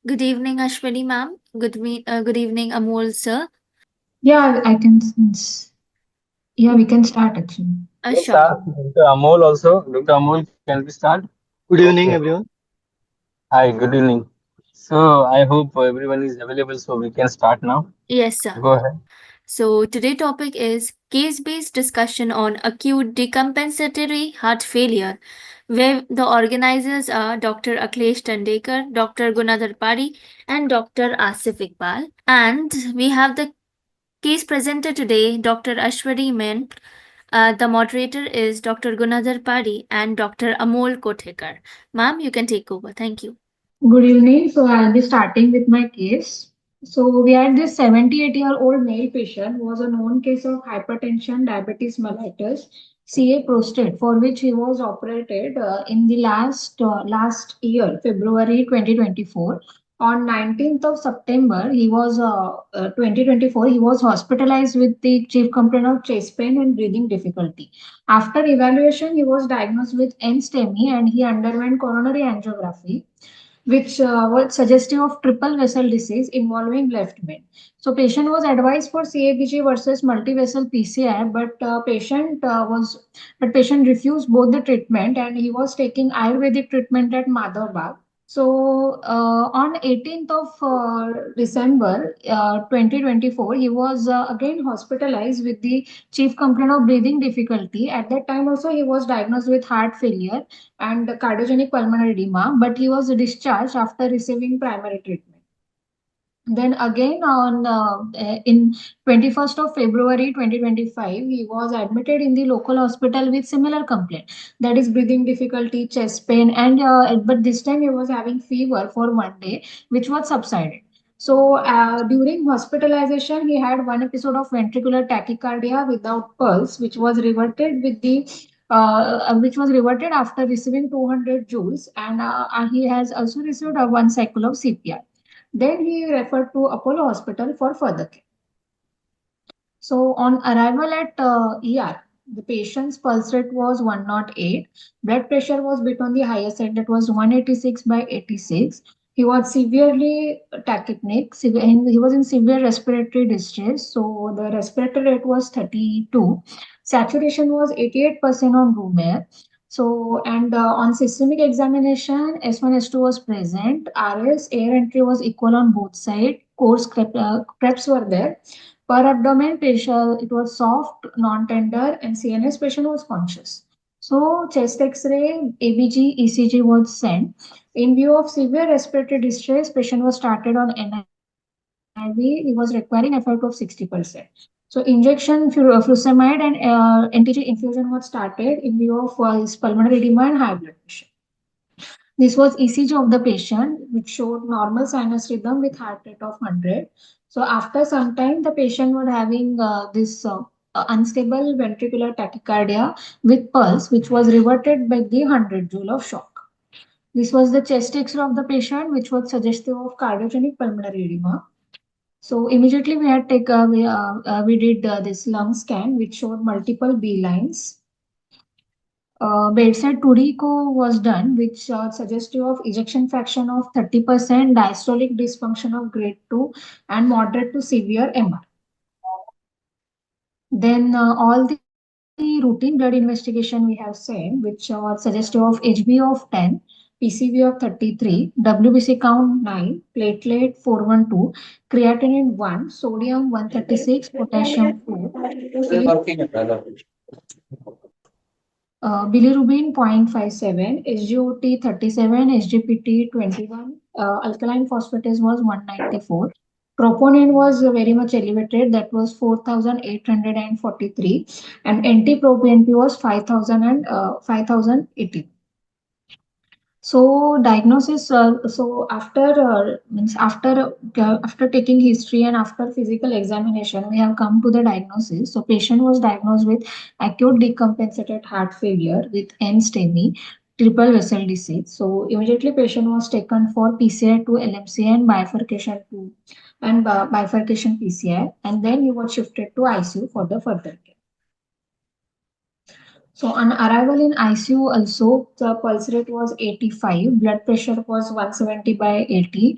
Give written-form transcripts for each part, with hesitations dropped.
Good evening, Ashwini ma'am. Good evening, Amol sir. Yeah, I can. Yeah, we can start actually. Yes, Sure. Dr. Amol also. Dr. Amol, can we start? Good evening, Okay. everyone. Hi, good evening. So I hope everyone is available so we can start now. Yes, sir. Go ahead. So today topic is case-based discussion on acute decompensatory heart failure, where the organizers are Dr. Akhilesh Tandekar, Dr. Gunadhar Padi, and Dr. Asif Iqbal. And we have the case presenter today, Dr. Ashwini Men. The moderator is Dr. Gunadhar Padi and Dr. Amol Kothekar. Ma'am, you can take over. Thank you. Good evening. So I'll be starting with my case. So we had this 78-year-old male patient who was a known case of hypertension, diabetes mellitus, CA prostate, for which he was operated in the last year, February 2024. On 19th of September, 2024, he was hospitalized with the chief complaint of chest pain and breathing difficulty. After evaluation, he was diagnosed with NSTEMI and he underwent coronary angiography which was suggestive of triple vessel disease involving left main. So patient was advised for CABG versus multivessel PCI, but patient refused both the treatment and he was taking Ayurvedic treatment at Madhavbag. So on 18th of December 2024, he was again hospitalized with the chief complaint of breathing difficulty. At that time also he was diagnosed with heart failure and cardiogenic pulmonary edema, but he was discharged after receiving primary treatment. Then again on in 21st of February 2025, he was admitted in the local hospital with similar complaint, that is breathing difficulty, chest pain, and but this time he was having fever for 1 day, which was subsided. So during hospitalization, he had one episode of ventricular tachycardia without pulse, which was reverted after receiving 200 joules, and he has also received one cycle of CPR. Then he referred to Apollo Hospital for further care. So on arrival at ER, the patient's pulse rate was 108. Blood pressure was bit on the higher side, that was 186 by 86. He was severely tachypneic. And he was in severe respiratory distress. So the respiratory rate was 32. Saturation was 88% on room air. So, and on systemic examination, S1, S2 was present. RS, air entry was equal on both sides. Coarse creps were there. Per abdomen patient, it was soft, non-tender, and CNS patient was conscious. So chest X-ray, ABG, ECG was sent. In view of severe respiratory distress, patient was started on NIV. He was requiring effort of 60%. So injection furosemide and NTG infusion was started in view of his pulmonary edema and high blood pressure. This was ECG of the patient, which showed normal sinus rhythm with heart rate of 100. So after some time, the patient was having this unstable ventricular tachycardia with pulse, which was reverted by the 100 joule of shock. This was the chest X-ray of the patient, which was suggestive of cardiogenic pulmonary edema. So immediately we did this lung scan, which showed multiple B lines. Bedside Turico was done, which suggestive of ejection fraction of 30%, diastolic dysfunction of grade 2, and moderate to severe MR. Then all the routine blood investigation we have seen, which suggestive of HB of 10, PCV of 33, WBC count 9, platelet 412, creatinine 1, sodium 136, potassium 4, bilirubin 0.57, SGOT 37, SGPT 21, alkaline phosphatase was 194. Troponin was very much elevated, that was 4,843, and NT-proBNP was 5,000 and 5,018. So diagnosis. So after taking history and after physical examination, we have come to the diagnosis. So patient was diagnosed with acute decompensated heart failure with NSTEMI, triple vessel disease. So immediately patient was taken for PCI to LMCI and bifurcation PCI, and then he was shifted to ICU for the further care. So on arrival in ICU also, the pulse rate was 85, blood pressure was 170 by 80.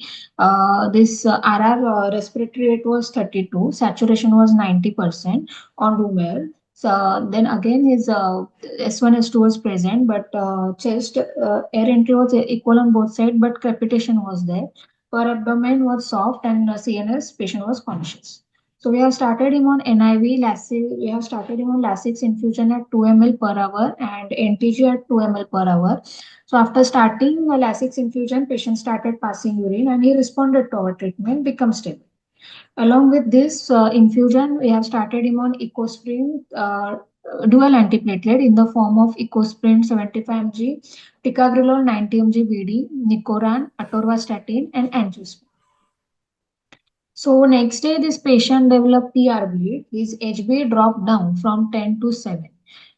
This RR respiratory rate was 32, saturation was 90% on room air. So then again his S1, S2 was present, but chest air entry was equal on both sides, but crepitation was there. Per abdomen was soft and CNS patient was conscious. So we have started him on NIV Lasix. We have started him on Lasix infusion at 2 ml per hour and NTG at 2 ml per hour. So after starting Lasix infusion, patient started passing urine and he responded to our treatment, become stable. Along with this infusion, we have started him on Ecosprin dual antiplatelet in the form of Ecosprin 75 mg, Ticagrelor 90 mg BD, Nicoran, Atorvastatin, and Angiosprin. So next day, this patient developed PRB. His HB dropped down from 10 to 7.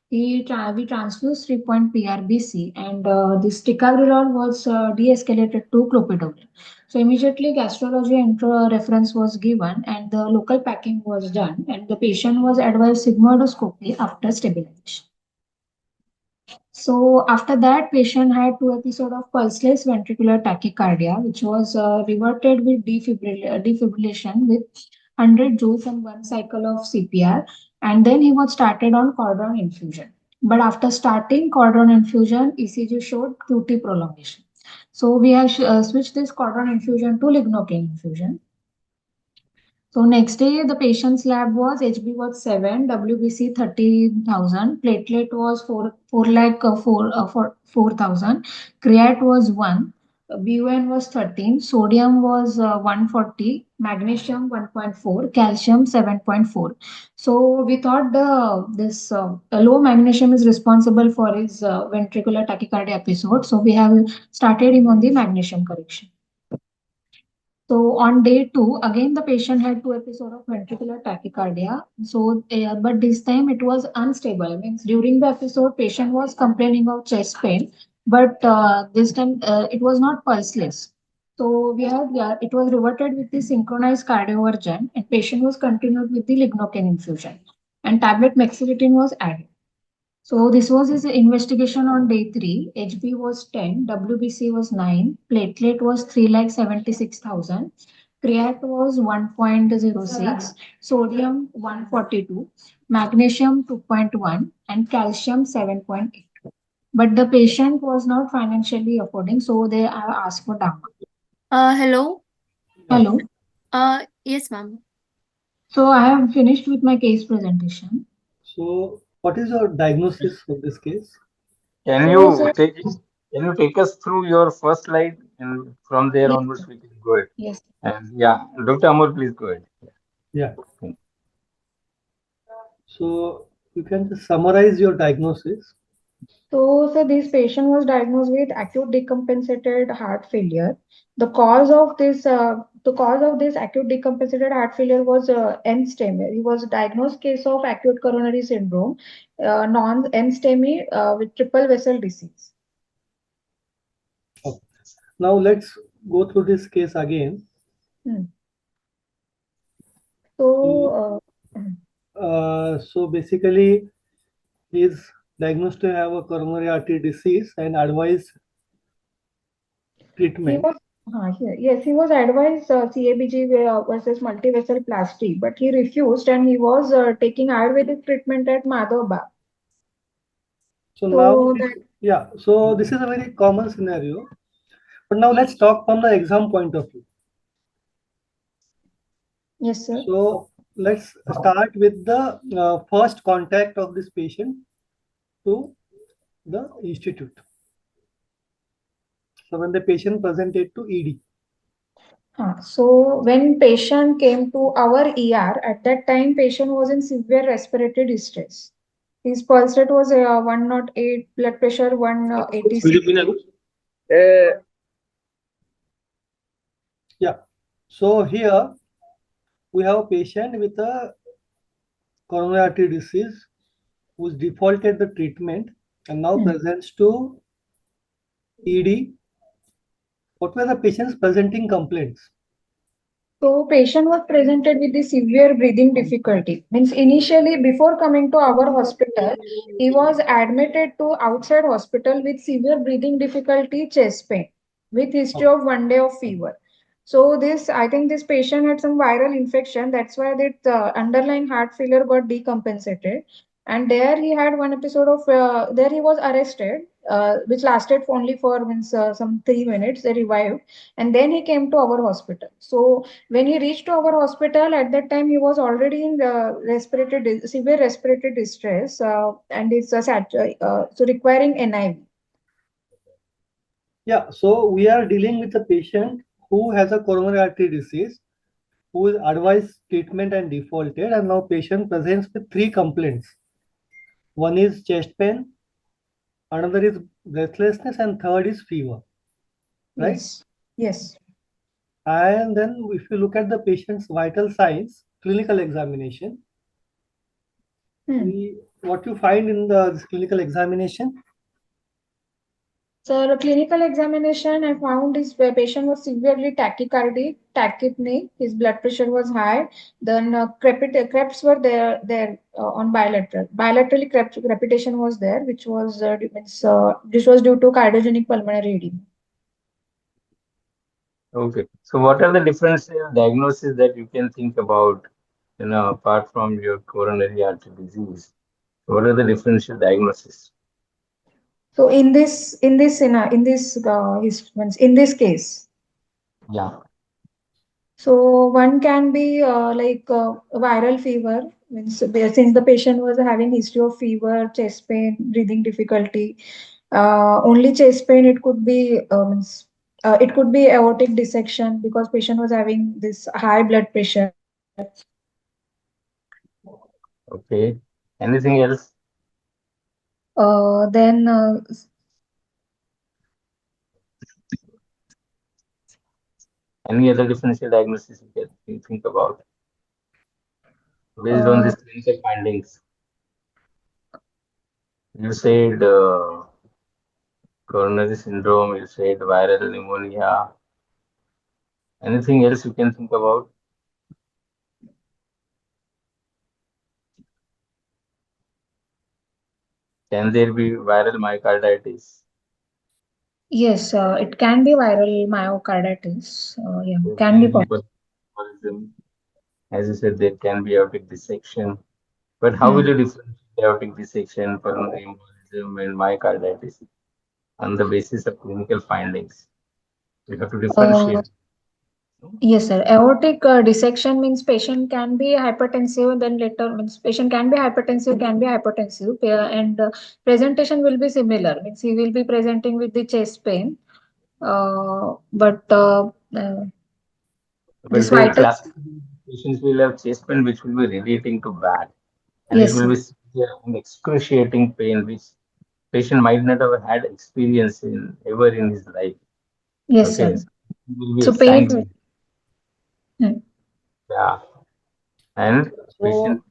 We transfused 3 point PRBC and this ticagrelor was de-escalated to clopidogrel. So immediately gastrology intro reference was given and the local packing was done and the patient was advised sigmoidoscopy after stabilization. So after that, patient had 2 episodes of pulseless ventricular tachycardia, which was reverted with defibrillation with 100 joules and 1 cycle of CPR. And then he was started on cordon infusion. But after starting cordon infusion, ECG showed QT prolongation. So we have switched this cordon infusion to lignocaine infusion. So next day, the patient's lab was HB was 7, WBC 30,000, platelet was 4,000, creat was 1, BUN was 13, sodium was 140, magnesium 1.4, calcium 7.4. So we thought this low magnesium is responsible for his ventricular tachycardia episode. So we have started him on the magnesium correction. So on day 2, again the patient had 2 episodes of ventricular tachycardia. So, but this time it was unstable. Means during the episode, patient was complaining of chest pain, but this time it was not pulseless. So it was reverted with the synchronized cardioversion, and patient was continued with the lignocaine infusion, and tablet mexiletine was added. So this was his investigation on day 3. HB was 10, WBC was 9, platelet was 3,76,000, creat was 1.06, sodium 142, magnesium 2.1, and calcium 7.8. But the patient was not financially affording, so they asked for DAMA. Hello. Hello. Yes, ma'am. So I have finished with my case presentation. So what is your diagnosis of this case? Can you take us through your first slide, and from there Yes. onwards we can go ahead. Yes. And yeah, Dr. Amol, please go ahead. Yeah. So you can just summarize your diagnosis. So this patient was diagnosed with acute decompensated heart failure. The cause of this acute decompensated heart failure was NSTEMI. He was diagnosed case of acute coronary syndrome, non-NSTEMI with triple vessel disease. Okay. Now let's go through this case again. So basically, he is diagnosed to have a coronary artery disease and advised treatment. He was advised CABG versus multivessel plasty, but he refused and he was taking Ayurvedic treatment at Madhava. So now, so this is a very common scenario. But now let's talk from the exam point of view. Yes, sir. So let's start with the first contact of this patient to the institute. So when the patient presented to ED. So when patient came to our ER, at that time patient was in severe respiratory distress. His pulse rate was 108, blood pressure 186. Yeah. So here we have a patient with a coronary artery disease who's defaulted the treatment and now presents to ED. What were the patient's presenting complaints? So patient was presented with the severe breathing difficulty. Means initially before coming to our hospital, he was admitted to outside hospital with severe breathing difficulty, chest pain, with history of 1 day of fever. So this, I think this patient had some viral infection. That's why that underlying heart failure got decompensated. And there he had one episode of, there he was arrested, which lasted only for means, some 3 minutes. They revived, and then he came to our hospital. So when he reached to our hospital, at that time he was already in the severe respiratory distress, and it's so requiring NIV. Yeah, so we are dealing with a patient who has a coronary artery disease, who is advised treatment and defaulted, and now patient presents with three complaints. One is chest pain, another is breathlessness, and third is fever, right? Yes. Yes. And then if you look at the patient's vital signs, clinical examination, what you find in this clinical examination? So the clinical examination, I found his patient was severely tachycardic, tachypneic. His blood pressure was high. Then creps were there on bilateral. Bilaterally crepitation was there, which was this was due to cardiogenic pulmonary edema. Okay. So what are the differential diagnoses that you can think about, apart from your coronary artery disease? What are the differential diagnoses? So in this case, Yeah. so one can be viral fever. Means since the patient was having history of fever, chest pain, breathing difficulty, only chest pain. It could be aortic dissection because patient was having this high blood pressure. Okay. Anything else? Then Any other differential diagnosis you think about based on uh, these clinical findings? You said coronary syndrome, you said viral pneumonia. Anything else you can think about? Can there be viral myocarditis? yes, it can be viral myocarditis. Yeah, There can be can be possible. pulmonary embolism. As you said, there can be aortic dissection. But how will you differentiate aortic dissection, pulmonary embolism, and myocarditis on the basis of clinical findings? You have to Uh, differentiate. No? Yes, sir. Aortic dissection means patient can be hypertensive, then later means patient can be hypertensive, and presentation will be similar. Means he will be presenting with the chest pain, but this But their vital. classifications will have chest pain, which will be relating to back, and it Yes, will sir. be severe and excruciating pain, which patient might not have had experience in ever in his life. Yes, Okay, sir. so it will be So pain. exciting. Hmm. Yeah, and patient. So,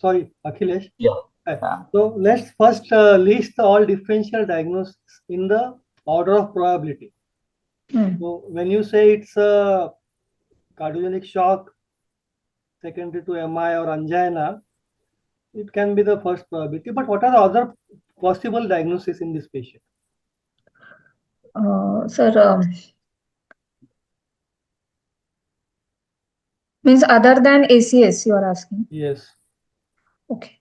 sorry, Akhilesh. Yeah, Hi. yeah. So let's first list all differential diagnoses in the order of probability. Hmm. So when you say it's a cardiogenic shock secondary to MI or angina, it can be the first probability. But what are the other possible diagnoses in this patient? Sir, means other than ACS, you are asking. Yes. Okay.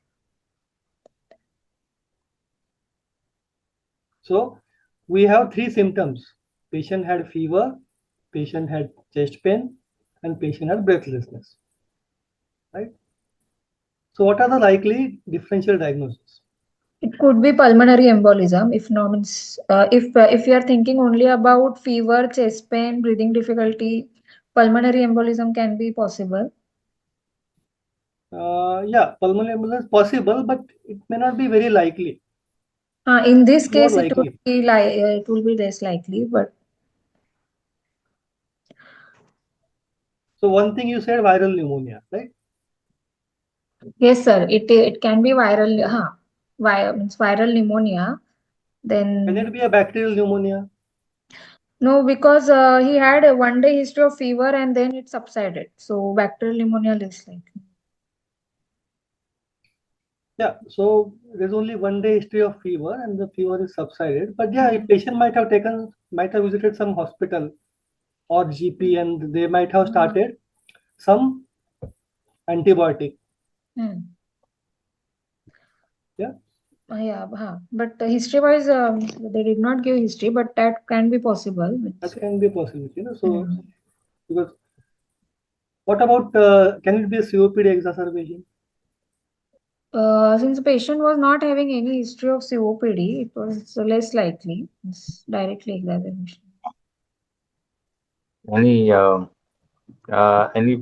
So we have three symptoms. Patient had fever, patient had chest pain, and patient had breathlessness. Right? So what are the likely differential diagnoses? It could be pulmonary embolism. If no means if you are thinking only about fever, chest pain, breathing difficulty, pulmonary embolism can be possible. Yeah, pulmonary embolism is possible, but it may not be very likely. In this More case, it would likely. be it will be less likely. But So one thing you said viral pneumonia, right? yes, sir, it can be viral. Means viral pneumonia. Can Then it be a bacterial pneumonia? No, because he had a 1 day history of fever and then it subsided. So bacterial pneumonia less likely. Yeah, so there's only 1 day history of fever and the fever is subsided. But yeah, a patient might have visited some hospital or GP and they might have started some antibiotic. Hmm. Yeah, Yeah, but history-wise, they did not give history, but that can be possible. that can be a possibility. So Hmm. because what about can it be a COPD exacerbation? Since the patient was not having any history of COPD, it was less likely. It's directly exacerbation. Any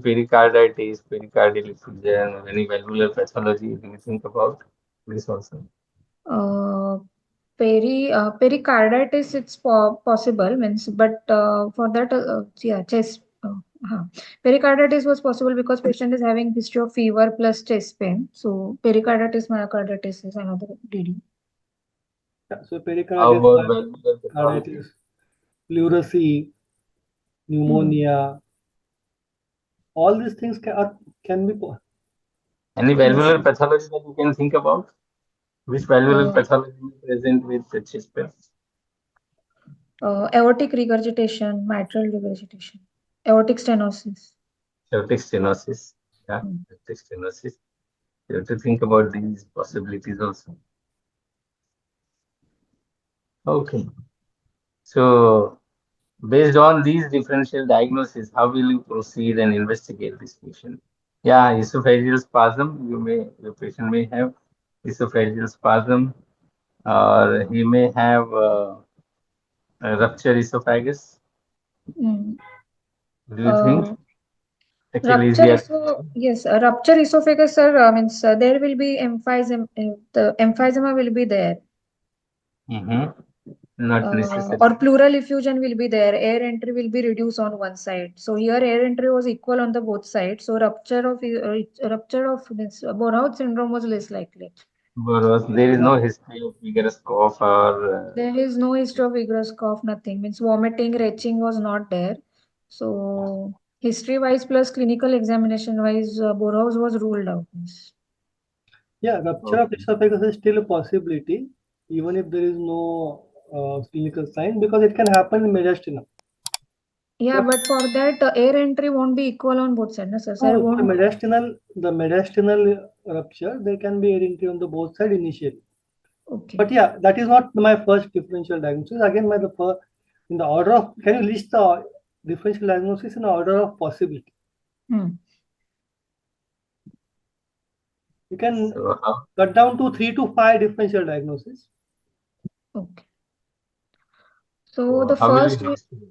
pericarditis, pericardial effusion, or any valvular pathology? Do you think about this also? Uh, Pericarditis, it's possible, means, but for that, yeah, chest. Pericarditis was possible because patient is having history of fever plus chest pain. So pericarditis, myocarditis is another DD. Yeah, so How pericarditis, about valvular pathology? myocarditis, pleurisy, Hmm. pneumonia, all these things can be Any Yes. valvular pathology that you can think about? Which valvular Uh, pathology is present with the chest pain? Aortic regurgitation, mitral regurgitation, aortic stenosis. Aortic stenosis. Yeah, Hmm. aortic stenosis. You have to think about these possibilities also. Okay. So, based on these differential diagnoses, how will you proceed and investigate this patient? Yeah, esophageal spasm. Your patient may have esophageal spasm, or he may have a rupture esophagus. Hmm. Do you think Uh, achalasia? Yes, rupture esophagus, sir, means there will be emphysema, the emphysema will be there, Mm-hmm. Not or necessarily. pleural effusion will be there. Air entry will be reduced on one side. So here air entry was equal on the both sides. So rupture of means Borhaut syndrome was less likely. But there is no history of vigorous cough or There is no history of vigorous cough, nothing. Means vomiting, retching was not there. So history wise plus clinical examination wise, Borhaus was ruled out. Means. Yeah, rupture of okay. esophagus is still a possibility, even if there is no clinical sign, because it can happen in mediastinum. Yeah, But but for that, air entry won't be equal on both sides. No, sir. no, Sir won't. the mediastinal rupture, there can be air entry on the both side initially. Okay. But yeah, that is not my first differential diagnosis. Again, in the order of, can you list the differential diagnosis in order of possibility? Hmm. You can So cut down to 3 to 5 differential diagnoses. Okay. So the how will you first investigate?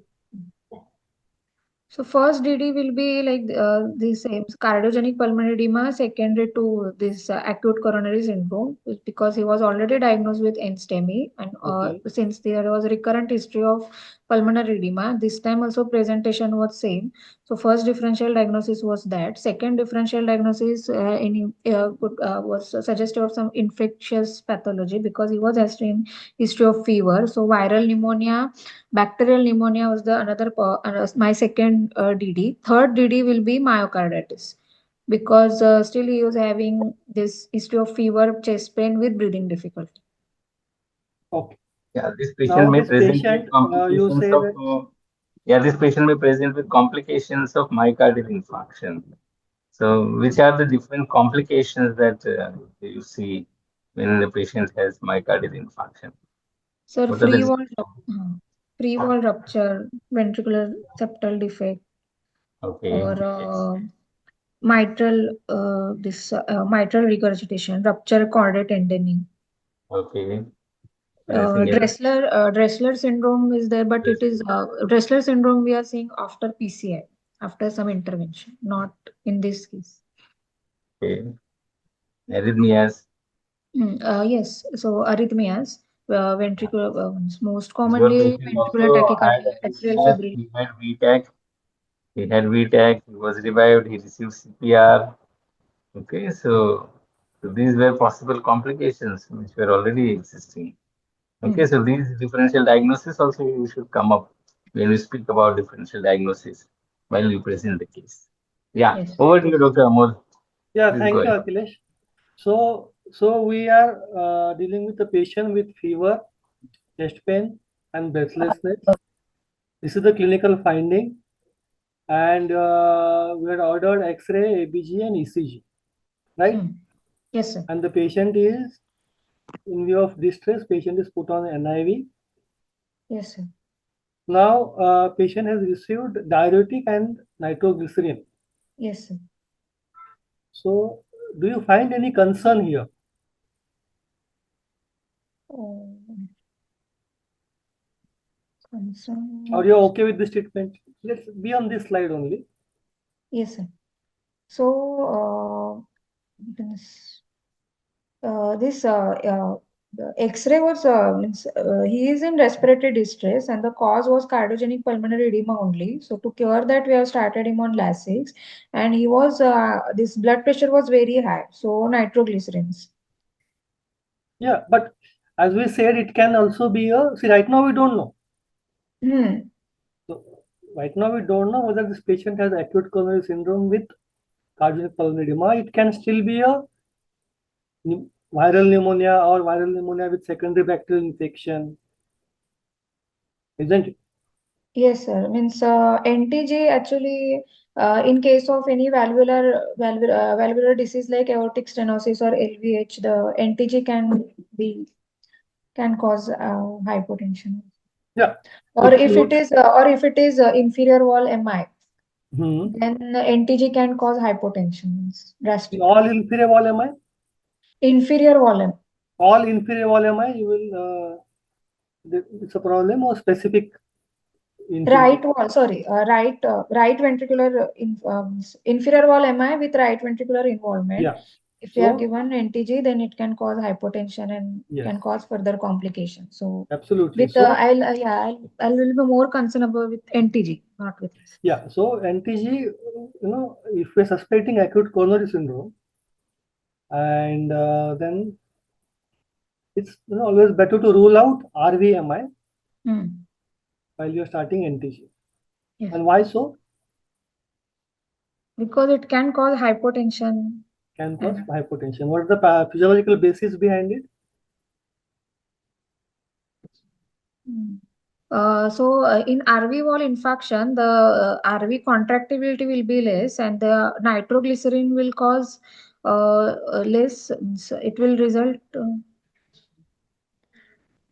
So first DD will be like the same cardiogenic pulmonary edema, secondary to this acute coronary syndrome because he was already diagnosed with NSTEMI, and Okay. since there was a recurrent history of pulmonary edema, this time also presentation was same. So first differential diagnosis was that. Second differential diagnosis was suggested of some infectious pathology because he was having history of fever. So viral pneumonia, bacterial pneumonia was the another my second DD. Third DD will be myocarditis because still he was having this history of fever, chest pain with breathing difficulty. Okay. Yeah, this patient Now may this present with patient, you complications say of that, this patient may present with complications of myocardial infarction. So, which are the different complications that you see when the patient has myocardial infarction? Sir, What are the different free wall rupture, ventricular septal defect, okay, or yes, mitral regurgitation, rupture chordae tendineae. okay. Anything else? Dressler syndrome is there, but it is Dressler syndrome we are seeing after PCI, after some intervention, not in this case. Okay, arrhythmias. Yes, so arrhythmias, ventricular, most Your commonly patient ventricular also had tachycardia, atrial arrhythmias. fibrillation. He had VTAC. He had VTAC. He was revived. He received CPR. Okay, so these were possible complications which were already existing. Okay, Hmm. so these differential diagnosis also you should come up. when we speak about differential diagnosis while we present the case. Yeah, Yes. over to you, Dr. Amol. Yeah, Please thank go you, ahead. Akhilesh. So we are dealing with a patient with fever, chest pain, and breathlessness. This is the clinical finding, and we had ordered X-ray, ABG, and ECG, right? Hmm. Yes, sir. And the patient is, in view of distress, patient is put on NIV. Yes, sir. Now, patient has received diuretic and nitroglycerin. Yes, sir. So, do you find any concern here? Oh, concern. Or you're okay with this treatment? Let's be on this slide only. Yes, sir. So, this the X-ray was means he is in respiratory distress and the cause was cardiogenic pulmonary edema only. So to cure that, we have started him on Lasix, and he was this blood pressure was very high. So nitroglycerins. Yeah, but as we said, it can also be a. See, right now we don't know. Hmm. So, right now we don't know whether this patient has acute coronary syndrome with cardiogenic pulmonary edema. It can still be a viral pneumonia or viral pneumonia with secondary bacterial infection, isn't it? Yes, sir. Means NTG actually, in case of any valvular disease like aortic stenosis or LVH, the NTG can cause hypotension. Yeah. Or If if you, it is inferior wall MI, hmm, then NTG can cause hypotension, means drastic. all inferior wall MI, Inferior wall MI. all inferior wall MI, you will. It's a problem or specific inferior. Right wall, sorry, right ventricular inferior wall MI with right ventricular involvement. Yeah. If we are So given NTG, then it can cause hypotension and yes, can cause further complications. So absolutely. with So I'll will be more concerned about with NTG, not with this. yeah. So NTG, if we're suspecting acute coronary syndrome, and then it's always better to rule out RVMI Hmm. while you're starting NTG. Yes. And why so? Because it can cause hypotension. Can cause And hypotension. What is the physiological basis behind it? in RV wall infarction, the RV contractibility will be less, and the nitroglycerin will cause less. It will result.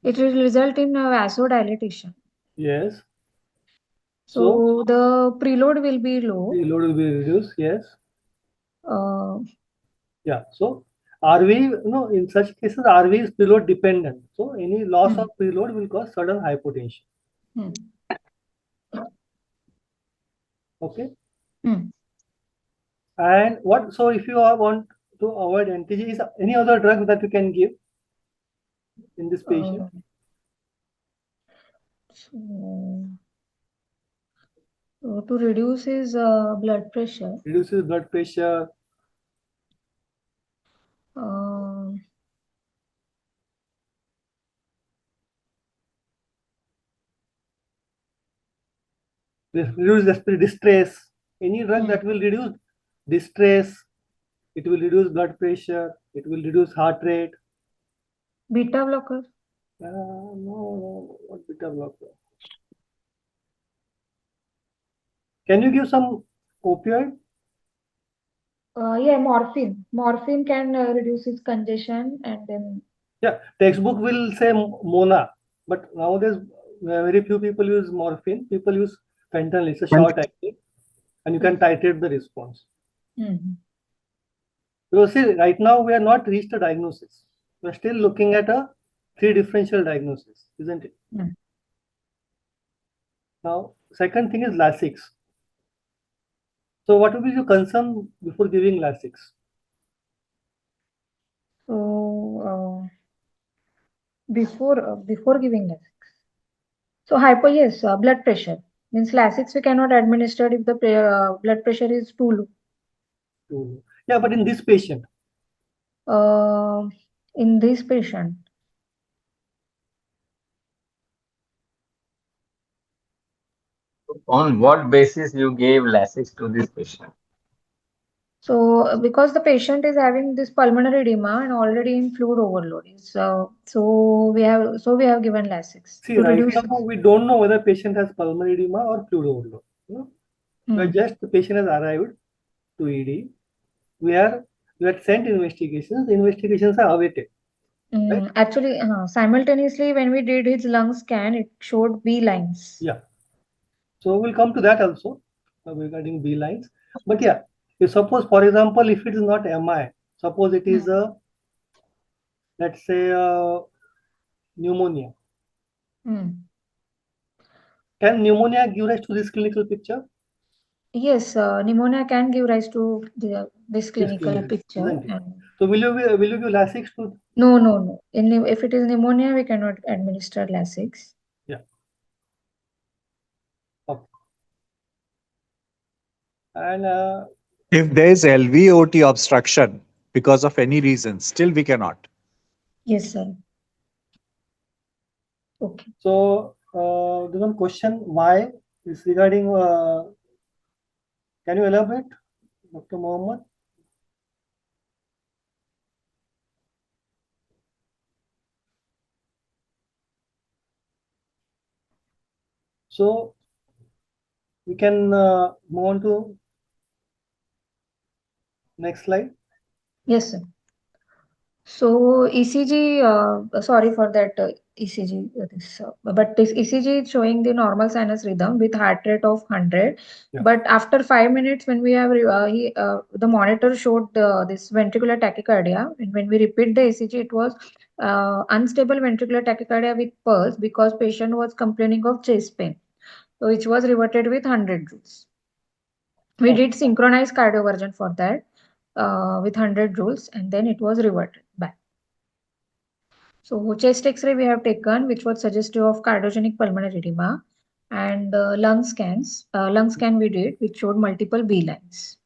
It will result in vasodilatation. Yes. So So the preload will be low. the load will be reduced. Yes. Uh, Yeah. So RV, in such cases, RV is preload dependent. So any loss hmm, of preload will cause sudden hypotension. hmm, Okay. hmm. And what? So if you want to avoid NTG, is any other drug that you can give in this patient? Uh, so, to reduce his blood pressure, Reduces blood pressure. uh, Reduce respiratory distress. Any drug hmm, that will reduce distress, it will reduce blood pressure, it will reduce heart rate. beta blocker. No, what beta blocker? Can you give some opioid? Yeah, morphine. Morphine can reduce his congestion, and then Yeah, textbook will say Mona, but nowadays very few people use morphine. People use fentanyl. It's a short acting, and you can titrate the response. hmm, Because see, right now we are not reached a diagnosis. We're still looking at a three differential diagnosis, isn't it? hmm. Now, second thing is Lasix. So, what will be your concern before giving Lasix? So before giving Lasix. So yes, blood pressure means Lasix we cannot administer if the blood pressure is too low. Yeah, but in this patient, Uh, in this patient, On what basis you gave Lasix to this patient? So because the patient is having this pulmonary edema and already in fluid overload, so we have given Lasix See, to right reduce. now we don't know whether patient has pulmonary edema or fluid overload. You know? But just the patient has arrived to ED. We are sent investigations. The investigations are awaited. Right? Actually, simultaneously when we did his lung scan, it showed B lines. Yeah. So we'll come to that also regarding B lines. But yeah, if suppose, for example, if it is not MI, suppose it is a, let's say, pneumonia. Can pneumonia give rise to this clinical picture? Yes, pneumonia can give rise to this clinical picture. Isn't it? So will you give Lasix to? No. If it is pneumonia, we cannot administer Lasix. Yeah. Okay. And If there is LVOT obstruction because of any reason, still we cannot. Yes, sir. Okay. so there's one question why is regarding. Can you elaborate, Dr. Mohammed? So we can move on to next slide. Yes, sir. So ECG, sorry for that ECG, but this ECG is showing the normal sinus rhythm with heart rate of 100. Yeah. But after 5 minutes, when we have the monitor showed this ventricular tachycardia, and when we repeat the ECG, it was unstable ventricular tachycardia with pulse because patient was complaining of chest pain, which was reverted with 100 joules. We did synchronized cardioversion for that with 100 joules, and then it was reverted back. So chest X-ray we have taken, which was suggestive of cardiogenic pulmonary edema, and lung scan we did, which showed multiple B lines.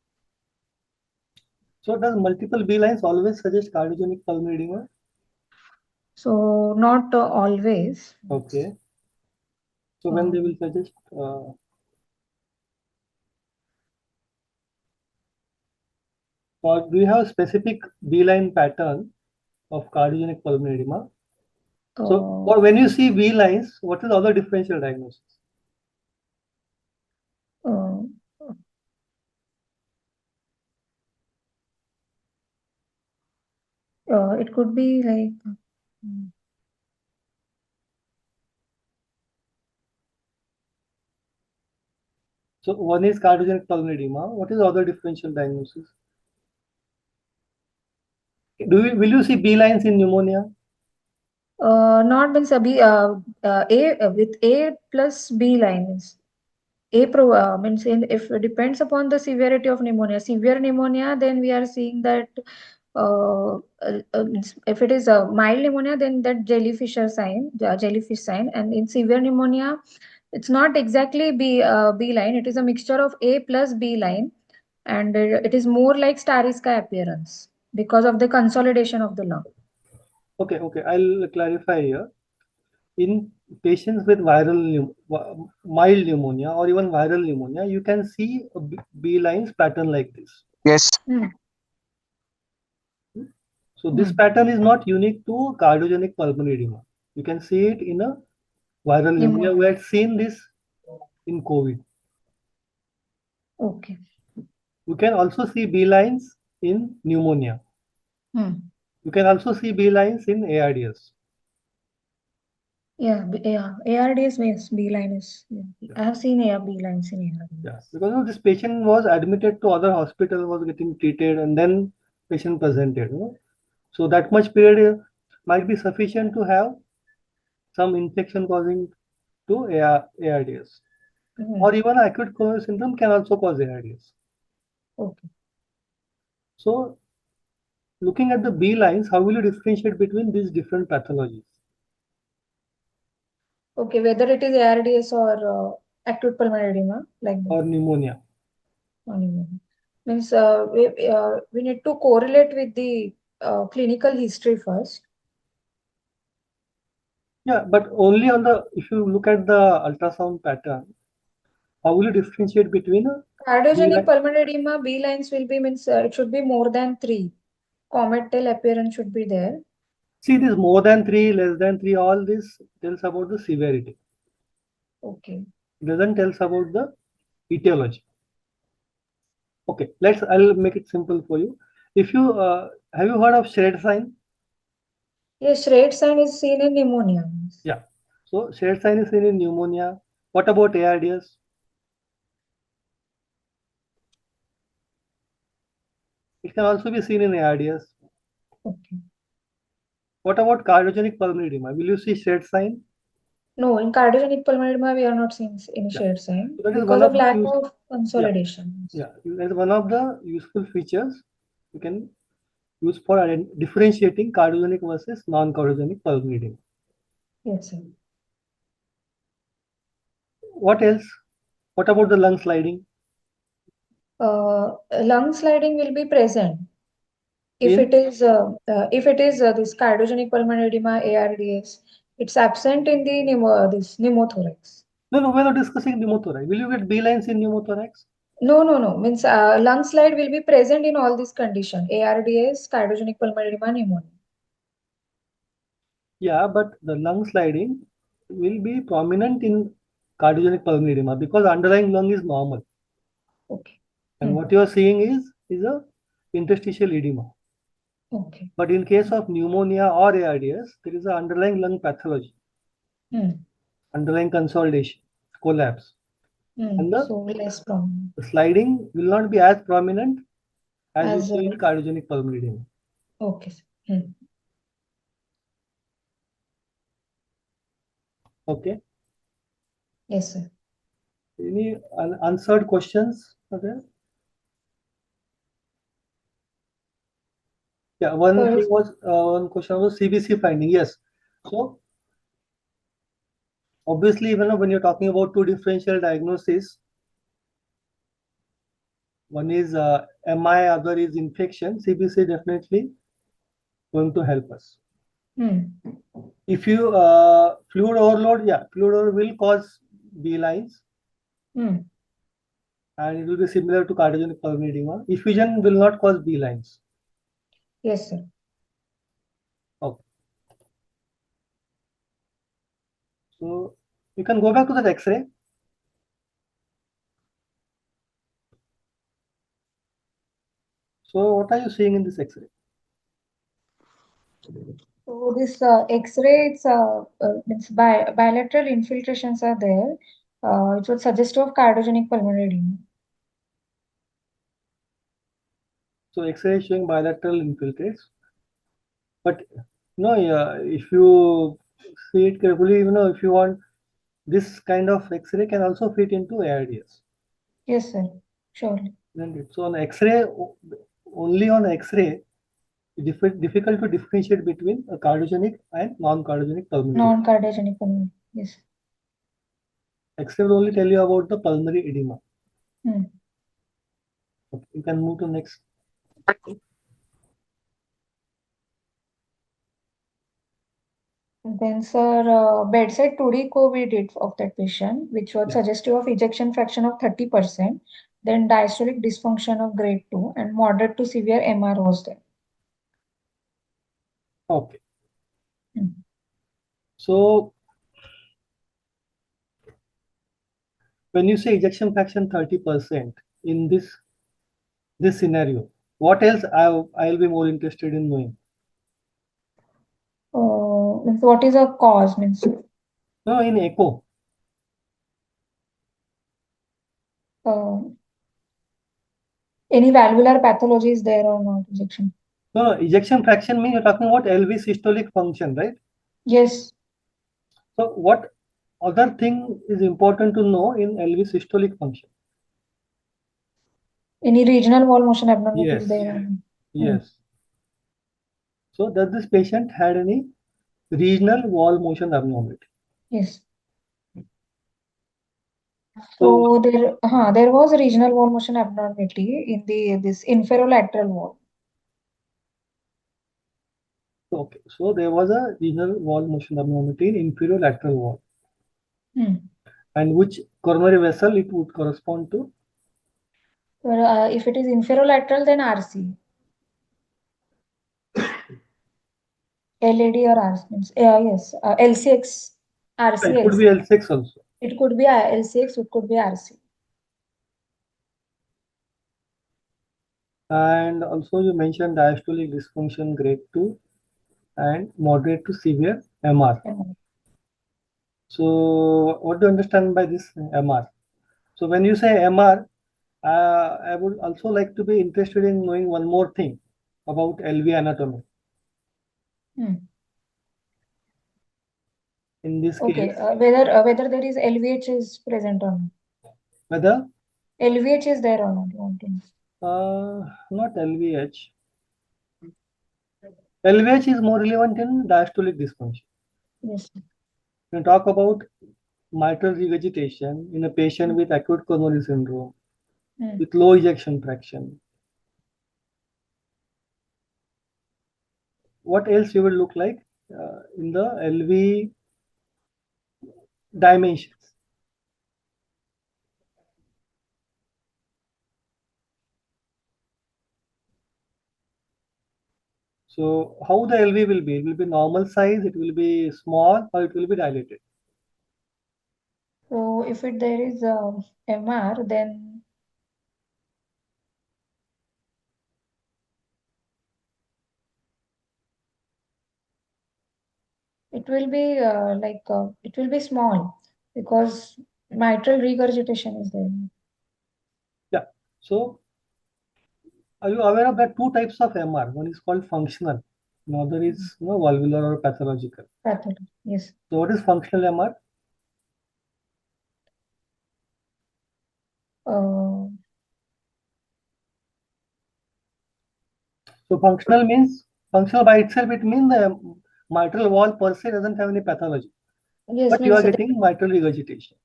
So does multiple B lines always suggest cardiogenic pulmonary edema? So not always. Okay. So when they will suggest? Or do you have a specific B line pattern of cardiogenic pulmonary edema? So, or when you see B lines, what is the other differential diagnosis? It could be like. So one is cardiogenic pulmonary edema. What is the other differential diagnosis? Will you see B lines in pneumonia? Not means A with A plus B lines. Means if it depends upon the severity of pneumonia. Severe pneumonia, then we are seeing that if it is a mild pneumonia, then that jellyfish sign, and in severe pneumonia, it's not exactly B line. It is a mixture of A plus B line, and it is more like starry sky appearance because of the consolidation of the lung. Okay, I'll clarify here. In patients with mild pneumonia or even viral pneumonia, you can see a B lines pattern like this. Yes. So this pattern is not unique to cardiogenic pulmonary edema. You can see it in a viral pneumonia. We had seen this in COVID. Okay. You can also see B lines in pneumonia. You can also see B lines in ARDS. Yeah, ARDS means B line is. Yeah. I have seen B lines in ARDS. Yeah, because this patient was admitted to other hospital, was getting treated, and then patient presented. So that much period might be sufficient to have some infection causing to ARDS. Or even acute coronary syndrome can also cause ARDS. Okay. So looking at the B lines, how will you differentiate between these different pathologies? Okay, whether it is ARDS or acute pulmonary edema, like that. Or pneumonia. Means we need to correlate with the clinical history first. Yeah, but only on the, if you look at the ultrasound pattern, How will you differentiate between a Cardiogenic B-line? pulmonary edema, B lines will be means it should be more than 3. Comet tail appearance should be there. See, this more than 3, less than 3, all this tells about the severity. Okay. It doesn't tell us about the etiology. Okay, I'll make it simple for you. If you have you heard of shred sign? Yes, red sign is seen in pneumonia. Yeah. So shred sign is seen in pneumonia. What about ARDS? It can also be seen in ARDS. Okay. What about cardiogenic pulmonary edema? Will you see shred sign? No, in cardiogenic pulmonary edema, we are not seeing any Yeah. shade sign So that is because one of of lack the of consolidation. yeah, that is one of the useful features you can use for differentiating cardiogenic versus non-cardiogenic pulmonary edema. Yes, sir. What else? What about the lung sliding? Lung sliding will be present if In? it is this cardiogenic pulmonary edema ARDS. It's absent in the this pneumothorax. No, we're not discussing pneumothorax. Will you get B lines in pneumothorax? No. Means lung slide will be present in all these conditions: ARDS, cardiogenic pulmonary edema, pneumonia. Yeah, but the lung sliding will be prominent in cardiogenic pulmonary edema because underlying lung is normal. Okay. And what you are seeing is a interstitial edema. Okay. But in case of pneumonia or ARDS, there is an underlying lung pathology, underlying consolidation, collapse. And So less prominent the sliding will not be as prominent as you as see in cardiogenic pulmonary edema. okay. Sir. Okay. Yes, sir. Any unanswered questions are there? Yeah, one thing was one question was CBC finding. Yes. So obviously, when you're talking about two differential diagnoses, one is MI, other is infection. CBC definitely going to help us. If you fluid overload, fluid overload will cause B lines, and it will be similar to cardiogenic pulmonary edema. Effusion will not cause B lines. Yes, sir. Okay. So you can go back to that X-ray. So what are you seeing in this X-ray? So this X-ray, it's bilateral infiltrations are there. It would suggest of cardiogenic pulmonary edema. So X-ray is showing bilateral infiltrates, but if you see it carefully, if you want, this kind of X-ray can also fit into ARDS. Yes, sir. Surely. So on X-ray, only on X-ray, difficult to differentiate between a cardiogenic and non-cardiogenic pulmonary. Non-cardiogenic pulmonary. Yes. X-ray will only tell you about the pulmonary edema. Okay, you can move to next. Then, sir, bedside 2D we did of that patient, which was suggestive of ejection fraction of 30%, then diastolic dysfunction of grade 2, and moderate to severe MR was there. Okay. So when you say ejection fraction 30% in this scenario, what else I'll be more interested in knowing? Means what is a cause? Means No, in echo. any valvular pathology is there or not? Ejection. No, ejection fraction means you're talking about LV systolic function, right? Yes. So what other thing is important to know in LV systolic function? Any regional wall motion abnormality is Yes. there? Yes. So does this patient had any regional wall motion abnormality? Yes. So there was a regional wall motion abnormality in this inferolateral wall. Okay, so there was a regional wall motion abnormality in inferior lateral wall. And which coronary vessel it would correspond to? If it is inferolateral, then RC. LAD or RC. Yes, LCX, RC. It could be L6 also. It could be LCX, it could be RC. And also you mentioned diastolic dysfunction grade 2 and moderate to severe MR. So what do you understand by this MR? So when you say MR, I would also like to be interested in knowing one more thing about LV anatomy. In this case, whether there is LVH is present or not. whether LVH is there or not? You want to know? not LVH. LVH is more relevant in diastolic dysfunction. Yes. When we talk about mitral regurgitation in a patient with acute coronary syndrome, with low ejection fraction, what else you will look like in the LV dimensions? So how the LV will be? It will be normal size, it will be small, or it will be dilated. So if there is MR, then it will be it will be small because mitral regurgitation is there. Yeah. So are you aware of that two types of MR? One is called functional, another is valvular or pathological. Pathology, yes. So what is functional MR? So functional means, functional by itself, it means the mitral wall per se doesn't have any pathology. Yes, but you are getting mitral regurgitation.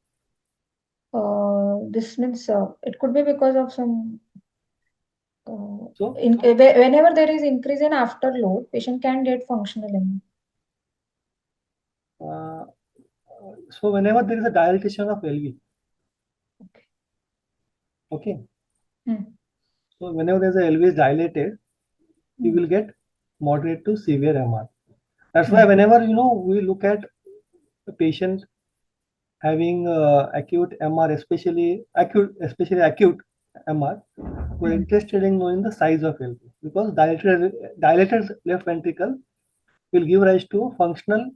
This means it could be because of some. So whenever there is increase in afterload, patient can get functional MR. So whenever there is a dilatation of LV. Okay. So whenever there is a LV is dilated, you will get moderate to severe MR. That's why whenever we look at a patient having acute MR, especially acute MR, we're interested in knowing the size of LV because dilated left ventricle will give rise to functional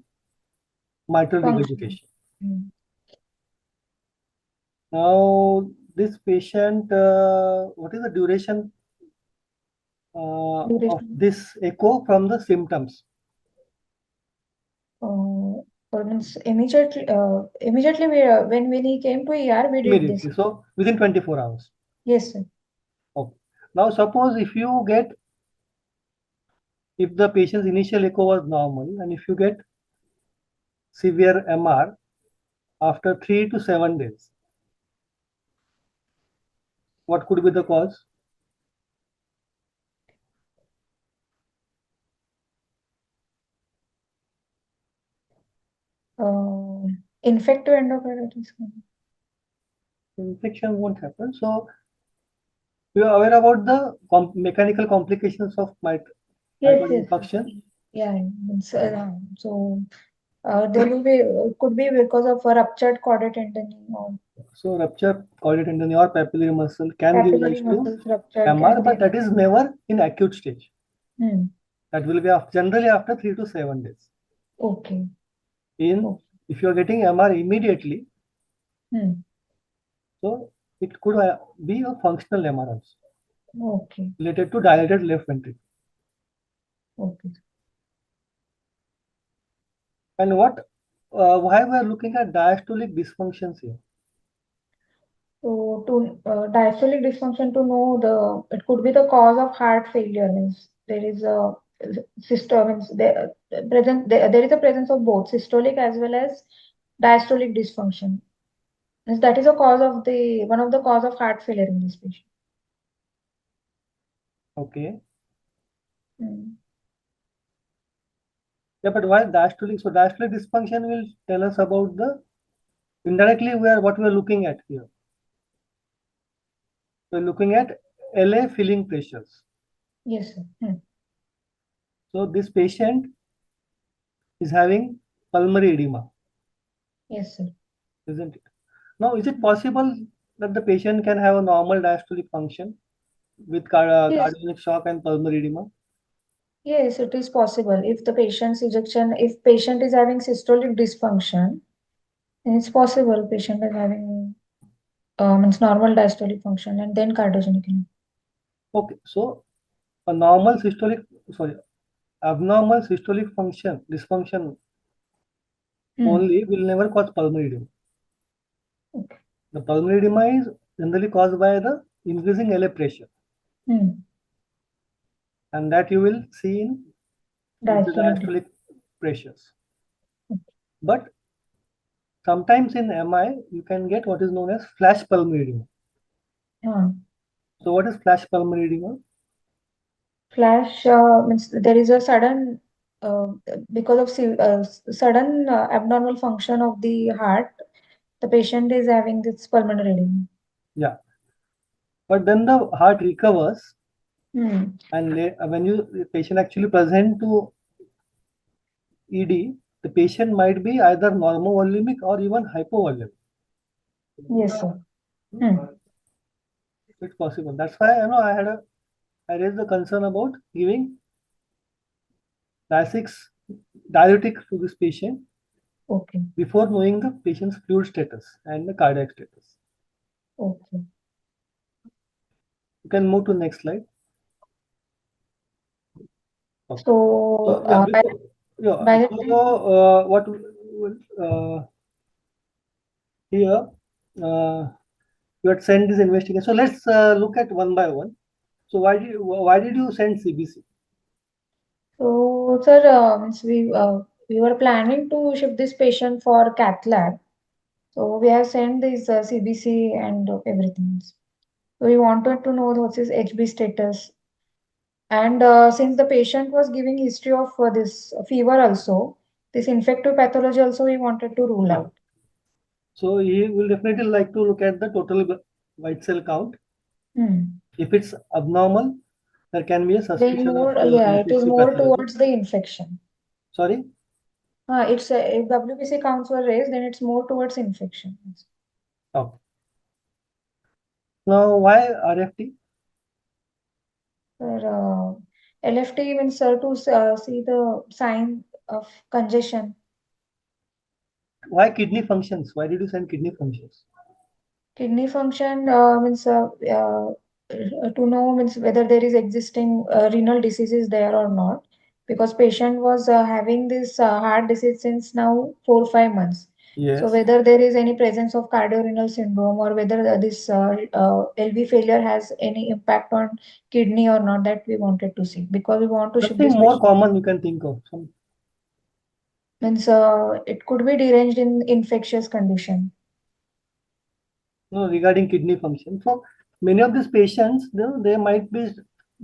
mitral regurgitation. Now, this patient, what is the duration of this echo from the symptoms? Means immediately when he came to ER, we did this. So within 24 hours. Yes, sir. Okay. Now suppose if the patient's initial echo was normal and if you get severe MR after 3 to 7 days, what could be the cause? Infective endocarditis. Infection won't happen. So you are aware about the mechanical complications of mitral infarction? Yeah. So there will be could be because of a ruptured chordae tendon. So rupture chordae tendon or papillary muscle can give rise to MR, but that is never in acute stage. That will be generally after 3 to 7 days. Okay. If you are getting MR immediately, so it could be a functional MR also. Okay. Related to dilated left ventricle. Okay. And why we are looking at diastolic dysfunctions here? So to diastolic dysfunction, to know it could be the cause of heart failure. Means there is a system. There is a presence of both systolic as well as diastolic dysfunction. Means that is a cause of one of the cause of heart failure in this patient. Okay. Yeah, but why diastolic? So diastolic dysfunction will tell us about the Indirectly, what we are looking at here. We're looking at LA filling pressures. Yes, sir. So this patient is having pulmonary edema, Yes, sir. isn't it? Now, is it possible that the patient can have a normal diastolic function with Yes, cardiac shock and pulmonary edema? yes, it is possible. If the patient's ejection, if patient is having systolic dysfunction, then it's possible patient is having means normal diastolic function and then cardiogenic event. Okay, so a abnormal systolic function dysfunction only will never cause pulmonary edema. Okay. The pulmonary edema is generally caused by the increasing LA pressure, and that you will see in the Diastolic. diastolic pressures. But sometimes in MI, you can get what is known as flash pulmonary edema. So what is flash pulmonary edema? Flash means there is a sudden because of sudden abnormal function of the heart, the patient is having this pulmonary edema. Yeah. But then the heart recovers, Hmm. and when the patient actually present to ED, the patient might be either normovolumic or even hypovolemic. Yes, sir. It's possible. That's why I raised the concern about giving diuretic to this patient Okay. before knowing the patient's fluid status and the cardiac status. Okay. You can move to the next slide. Okay. So, What here you had sent this investigation. So let's look at one by one. So why did you send CBC? So, sir, means we were planning to ship this patient for cath lab. So we have sent this CBC and everything. So we wanted to know what's his HB status. And since the patient was giving history of this fever also, this infective pathology also we wanted to rule out. So he will definitely like to look at the total white cell count. If it's abnormal, there can be a suspicion of it is infective more pathology. towards the infection. Sorry? If WBC counts were raised, then it's more towards infection. Okay. Now, why RFT? LFT means to see the sign of congestion. Why kidney functions? Why did you send kidney functions? Kidney function means to know means whether there is existing renal diseases there or not, because patient was having this heart disease since now 4 or 5 months. Yes. So whether there is any presence of cardiorenal syndrome or whether this LV failure has any impact on kidney or not, that we wanted to see, because we want to ship Something this more patient. common you can think of. Means it could be deranged in infectious condition. No, regarding kidney function. So many of these patients, they might be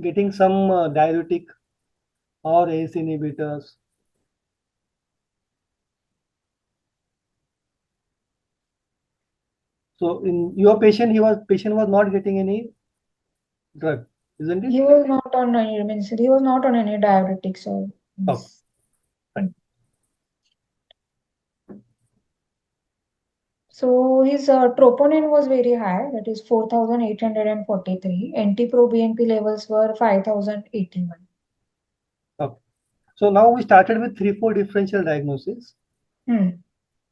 getting some diuretic or ACE inhibitors. So in your patient, patient was not getting any drug, isn't it? He was not on any means he was not on any diuretics or. Okay. Right. So his troponin was very high, that is 4,843. NT-proBNP levels were 5,081. Okay. So now we started with 3-4 differential diagnoses.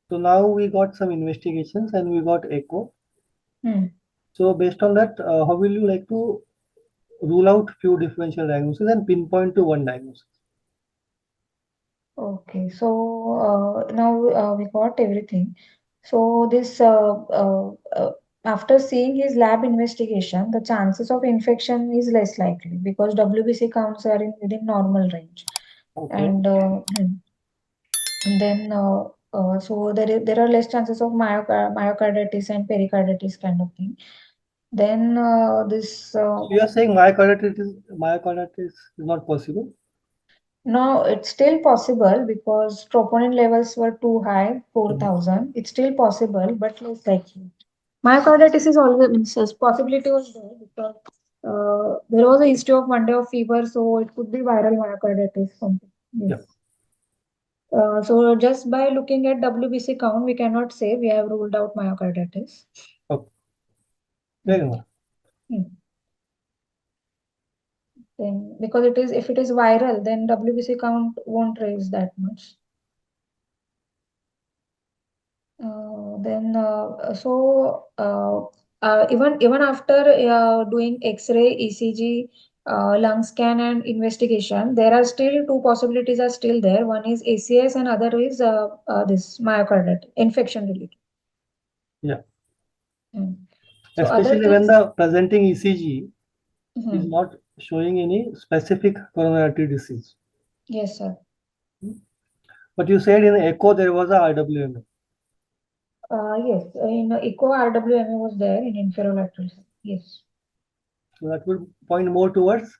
So now we got some investigations and we got echo. So based on that, how will you like to rule out few differential diagnoses and pinpoint to one diagnosis? Okay, so now we got everything. So this after seeing his lab investigation, the chances of infection is less likely because WBC counts are within normal range. Okay. And then so there are less chances of myocarditis and pericarditis kind of thing. Then So you are saying myocarditis is not possible? No, it's still possible because troponin levels were too high, 4,000. It's still possible, but less likely. Myocarditis is always means possibility was there because there was a history of 1 day of fever, so it could be viral myocarditis. Something. Yes. So just by looking at WBC count, we cannot say we have ruled out myocarditis. Okay. Fair enough. Then because it is if it is viral, then WBC count won't raise that much. Even after doing X-ray, ECG, lung scan, and investigation, there are still two possibilities are still there. One is ACS, and other is this myocarditis infection related. Yeah. So other Especially when things, the presenting ECG is not showing any specific coronary artery disease. yes, sir. But you said in echo there was a RWMA. Yes, in echo RWMA was there in inferolateral. Yes. So that would point more towards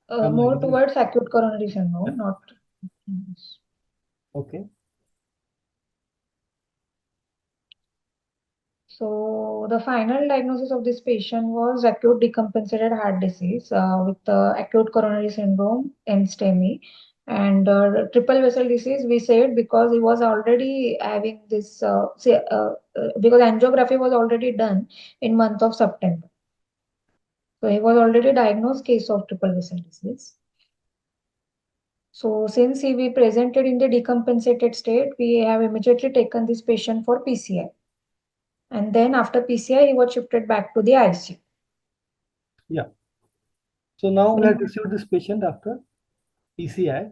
More towards acute coronary syndrome, not. Okay. So the final diagnosis of this patient was acute decompensated heart disease with acute coronary syndrome and STEMI. And triple vessel disease, we said because he was already having this, because angiography was already done in month of September. So he was already diagnosed case of triple vessel disease. So since he be presented in the decompensated state, we have immediately taken this patient for PCI. And then after PCI, he was shifted back to the ICU. Yeah. So now we have received this patient after PCI.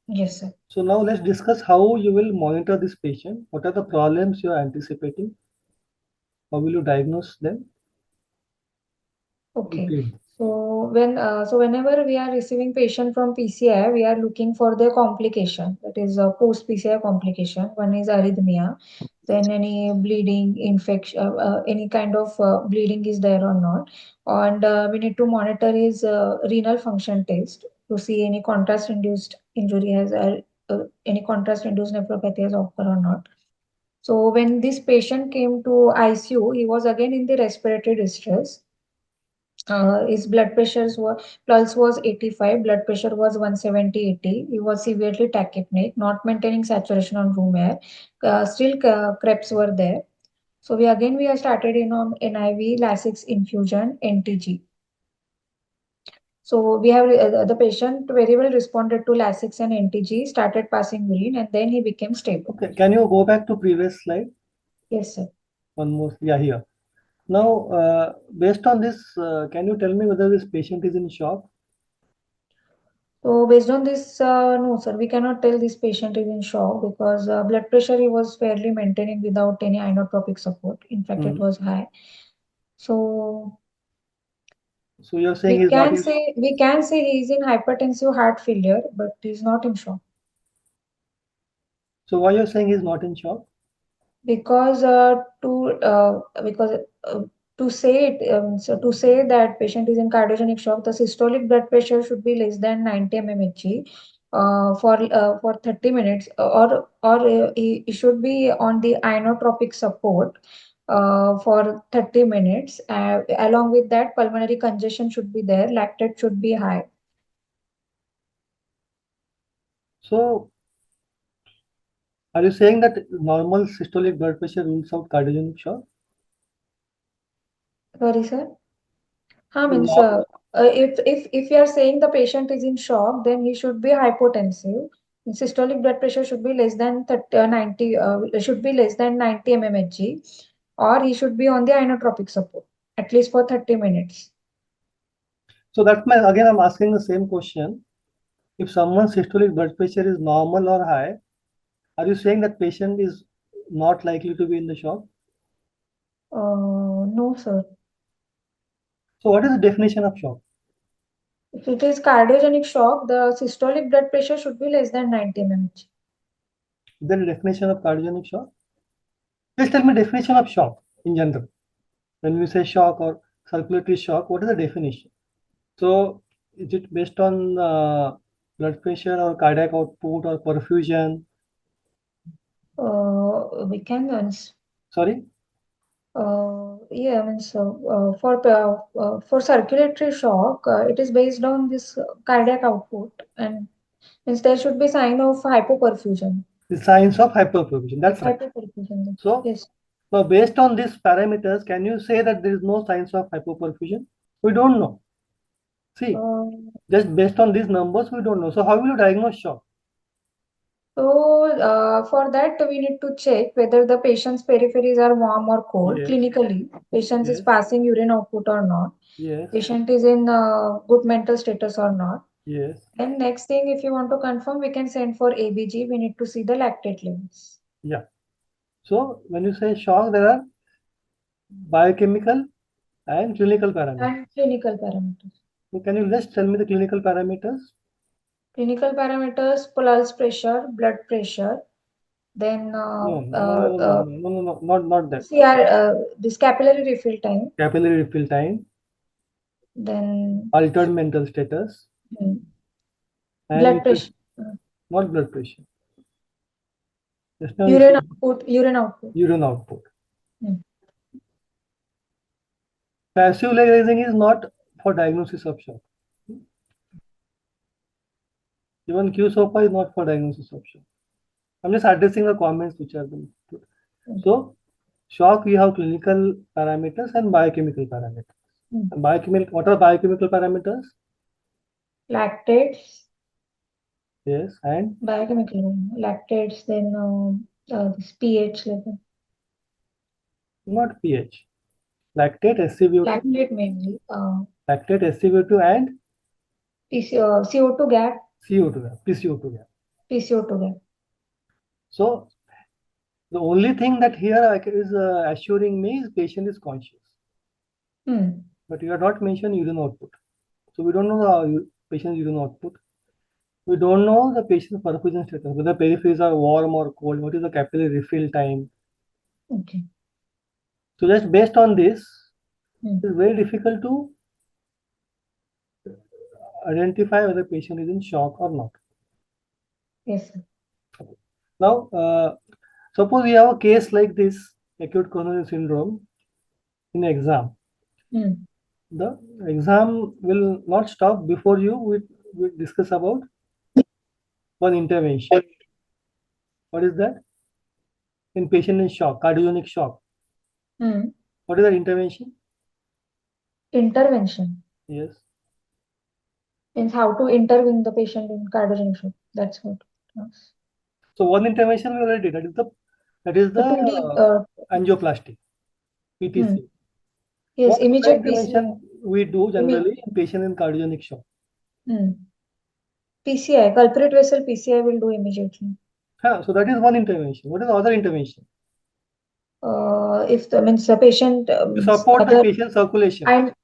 Yes, sir. So now let's discuss how you will monitor this patient. What are the problems you are anticipating? How will you diagnose them? Okay. So whenever we are receiving patient from PCI, we are looking for the complication. That is a post PCI complication. One is arrhythmia, then any bleeding, infection, any kind of bleeding is there or not. And we need to monitor his renal function test to see any contrast induced injury has any contrast induced nephropathy has occurred or not. So when this patient came to ICU, he was again in the respiratory distress. His blood pressures were pulse was 85, blood pressure was 170/80. He was severely tachypneic, not maintaining saturation on room air. Still creps were there. So we have started in on NIV, Lasix infusion, NTG. So we have the patient very well responded to Lasix and NTG, started passing urine, and then he became stable. Okay, can you go back to previous slide? Yes, sir. One more, yeah, here. Now, based on this, can you tell me whether this patient is in shock? So based on this, no, sir, we cannot tell this patient is in shock because blood pressure he was fairly maintaining without any inotropic support. In fact, it was high. So you're saying we can say he is in hypertensive heart failure, but he's not in shock. So why you're saying he's not in shock? Because to say that patient is in cardiogenic shock, the systolic blood pressure should be less than 90 mmHg for 30 minutes, or he should be on the inotropic support for 30 minutes. Along with that, pulmonary congestion should be there, lactate should be high. So are you saying that normal systolic blood pressure rules out cardiogenic shock? Sorry, sir. If you are saying the patient is in shock, then he should be hypotensive. Systolic blood pressure should be less than 90 mmHg, or he should be on the inotropic support at least for 30 minutes. So that's again I'm asking the same question. If someone's systolic blood pressure is normal or high, are you saying that patient is not likely to be in the shock? No, sir. So what is the definition of shock? If it is cardiogenic shock, the systolic blood pressure should be less than 90 mmHg. Is there a definition of cardiogenic shock? Just tell me definition of shock in general. When we say shock or circulatory shock, what is the definition? So is it based on blood pressure or cardiac output or perfusion? We can Sorry? yeah, means for circulatory shock, it is based on this cardiac output, and means there should be sign of hypoperfusion. The signs of hyperperfusion. That's right. Hypoperfusion. So, Yes. so based on these parameters, can you say that there is no signs of hypoperfusion? We don't know. See, just based on these numbers, we don't know. So how will you diagnose shock? So for that we need to check whether the patient's peripheries are warm or cold. Yes. Clinically, patient is Yes. passing urine output or not. Yes. Patient is in good mental status or not. Yes. And next thing, if you want to confirm, we can send for ABG. We need to see the lactate levels. Yeah. So when you say shock, there are biochemical and clinical parameters. And clinical parameters. So can you just tell me the clinical parameters? Clinical parameters: pulse pressure, blood pressure, then No, not that. CR, this capillary refill time, Capillary refill time, then altered mental status, and blood pressure, not blood pressure. Just now urine output, urine output. urine output. Hmm. Passive leg raising is not for diagnosis of shock. Even Q-SOPA is not for diagnosis of shock. I'm just addressing the comments which are being put. So, shock, we have clinical parameters and biochemical parameters. And biochemical, what are biochemical parameters? Lactates. Yes, and Biochemical lactates, then this pH level. not pH. Lactate, SCVO2. Lactate mainly. Lactate, SCVO2 and CO2 gap. CO2 gap, PCO2 gap. PCO2 gap. So, the only thing that here is assuring me is patient is conscious. But you have not mentioned urine output. So we don't know the patient's urine output. We don't know the patient's perfusion status, whether peripheries are warm or cold, what is the capillary refill time. Okay. So just based on this, it's very difficult to identify whether patient is in shock or not. Yes, sir. Now, suppose we have a case like this, acute coronary syndrome, in exam. The exam will not stop before we discuss about one intervention. What is that? In patient in shock, cardiogenic shock. What is that intervention? Intervention. Yes. Means how to intervene the patient in cardiogenic shock. That's what. So one intervention we already did. That is the angioplasty, PTC. Yes, what immediate intervention we do generally in patient in cardiogenic shock? PCI, culprit vessel PCI will do immediately. So that is one intervention. What is the other intervention? If the means the patient support the patient circulation. And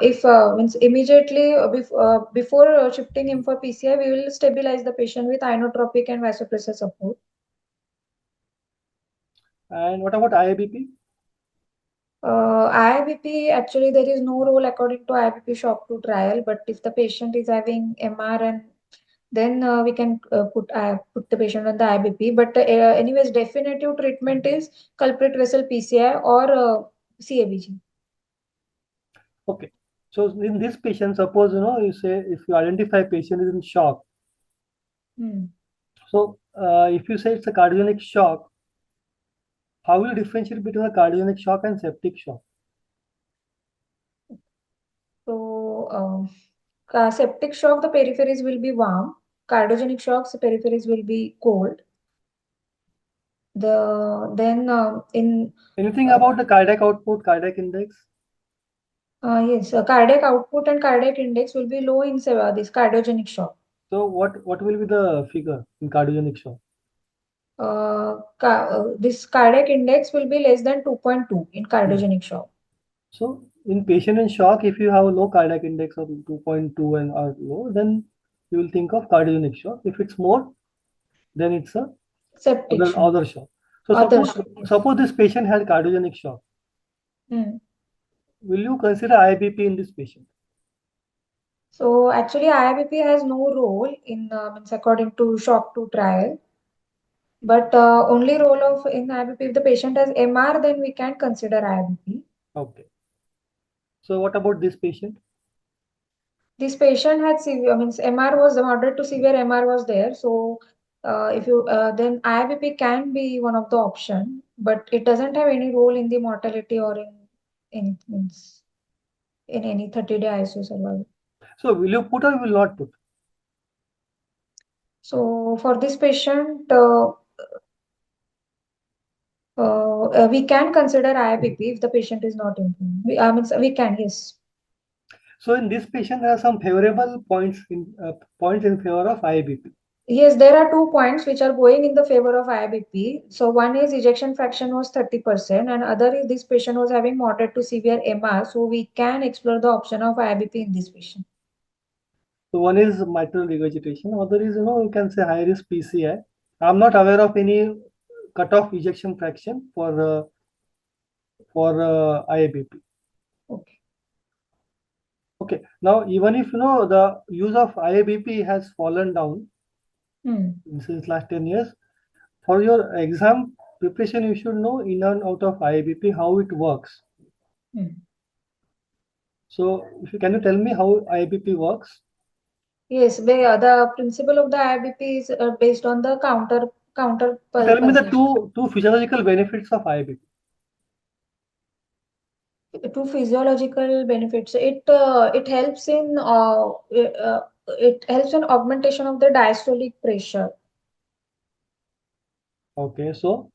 if means immediately before shifting him for PCI, we will stabilize the patient with inotropic and vasopressor support. And what about IABP? IABP, actually there is no role according to IABP shock to trial, but if the patient is having MR, and then we can put the patient on the IABP. But anyways, definitive treatment is culprit vessel PCI or CABG. Okay. So in this patient, suppose you say if you identify patient is in shock. So if you say it's a cardiogenic shock, how will you differentiate between a cardiogenic shock and septic shock? So septic shock, the peripheries will be warm. Cardiogenic shocks, the peripheries will be cold. In anything about the cardiac output, cardiac index? Yes, cardiac output and cardiac index will be low in this cardiogenic shock. So what will be the figure in cardiogenic shock? This cardiac index will be less than 2.2 in cardiogenic shock. So in patient in shock, if you have a low cardiac index of 2.2 and or low, then you will think of cardiogenic shock. If it's more, then it's a septic shock. Other shock. So suppose this patient had cardiogenic shock. Will you consider IBP in this patient? So actually, IIBP has no role in means according to shock 2 trial, but only role of in IIBP if the patient has MR, then we can consider IIBP. Okay. So what about this patient? This patient had severe, means MR was moderate to severe MR was there. So if you then IIBP can be one of the option, but it doesn't have any role in the mortality or in means in any 30-day ICU survival. So will you put or will not put? So for this patient, we can consider IIBP if the patient is not improving. We can, yes. So in this patient, there are some favorable points in favor of IIBP. Yes, there are 2 points which are going in the favor of IIBP. So one is ejection fraction was 30% and other is this patient was having moderate to severe MR. So we can explore the option of IIBP in this patient. So one is mitral regurgitation, other is, you can say high risk PCI. I'm not aware of any cutoff ejection fraction for IIBP. Okay. Okay. Now, even if the use of IIBP has fallen down since last 10 years, for your exam preparation, you should know in and out of IIBP how it works. So, can you tell me how IIBP works? Yes, the principle of the IIBP is based on the counter Tell me the pulsation. two physiological benefits of IIBP. Two physiological benefits. It helps in it helps in augmentation of the diastolic pressure. Okay, so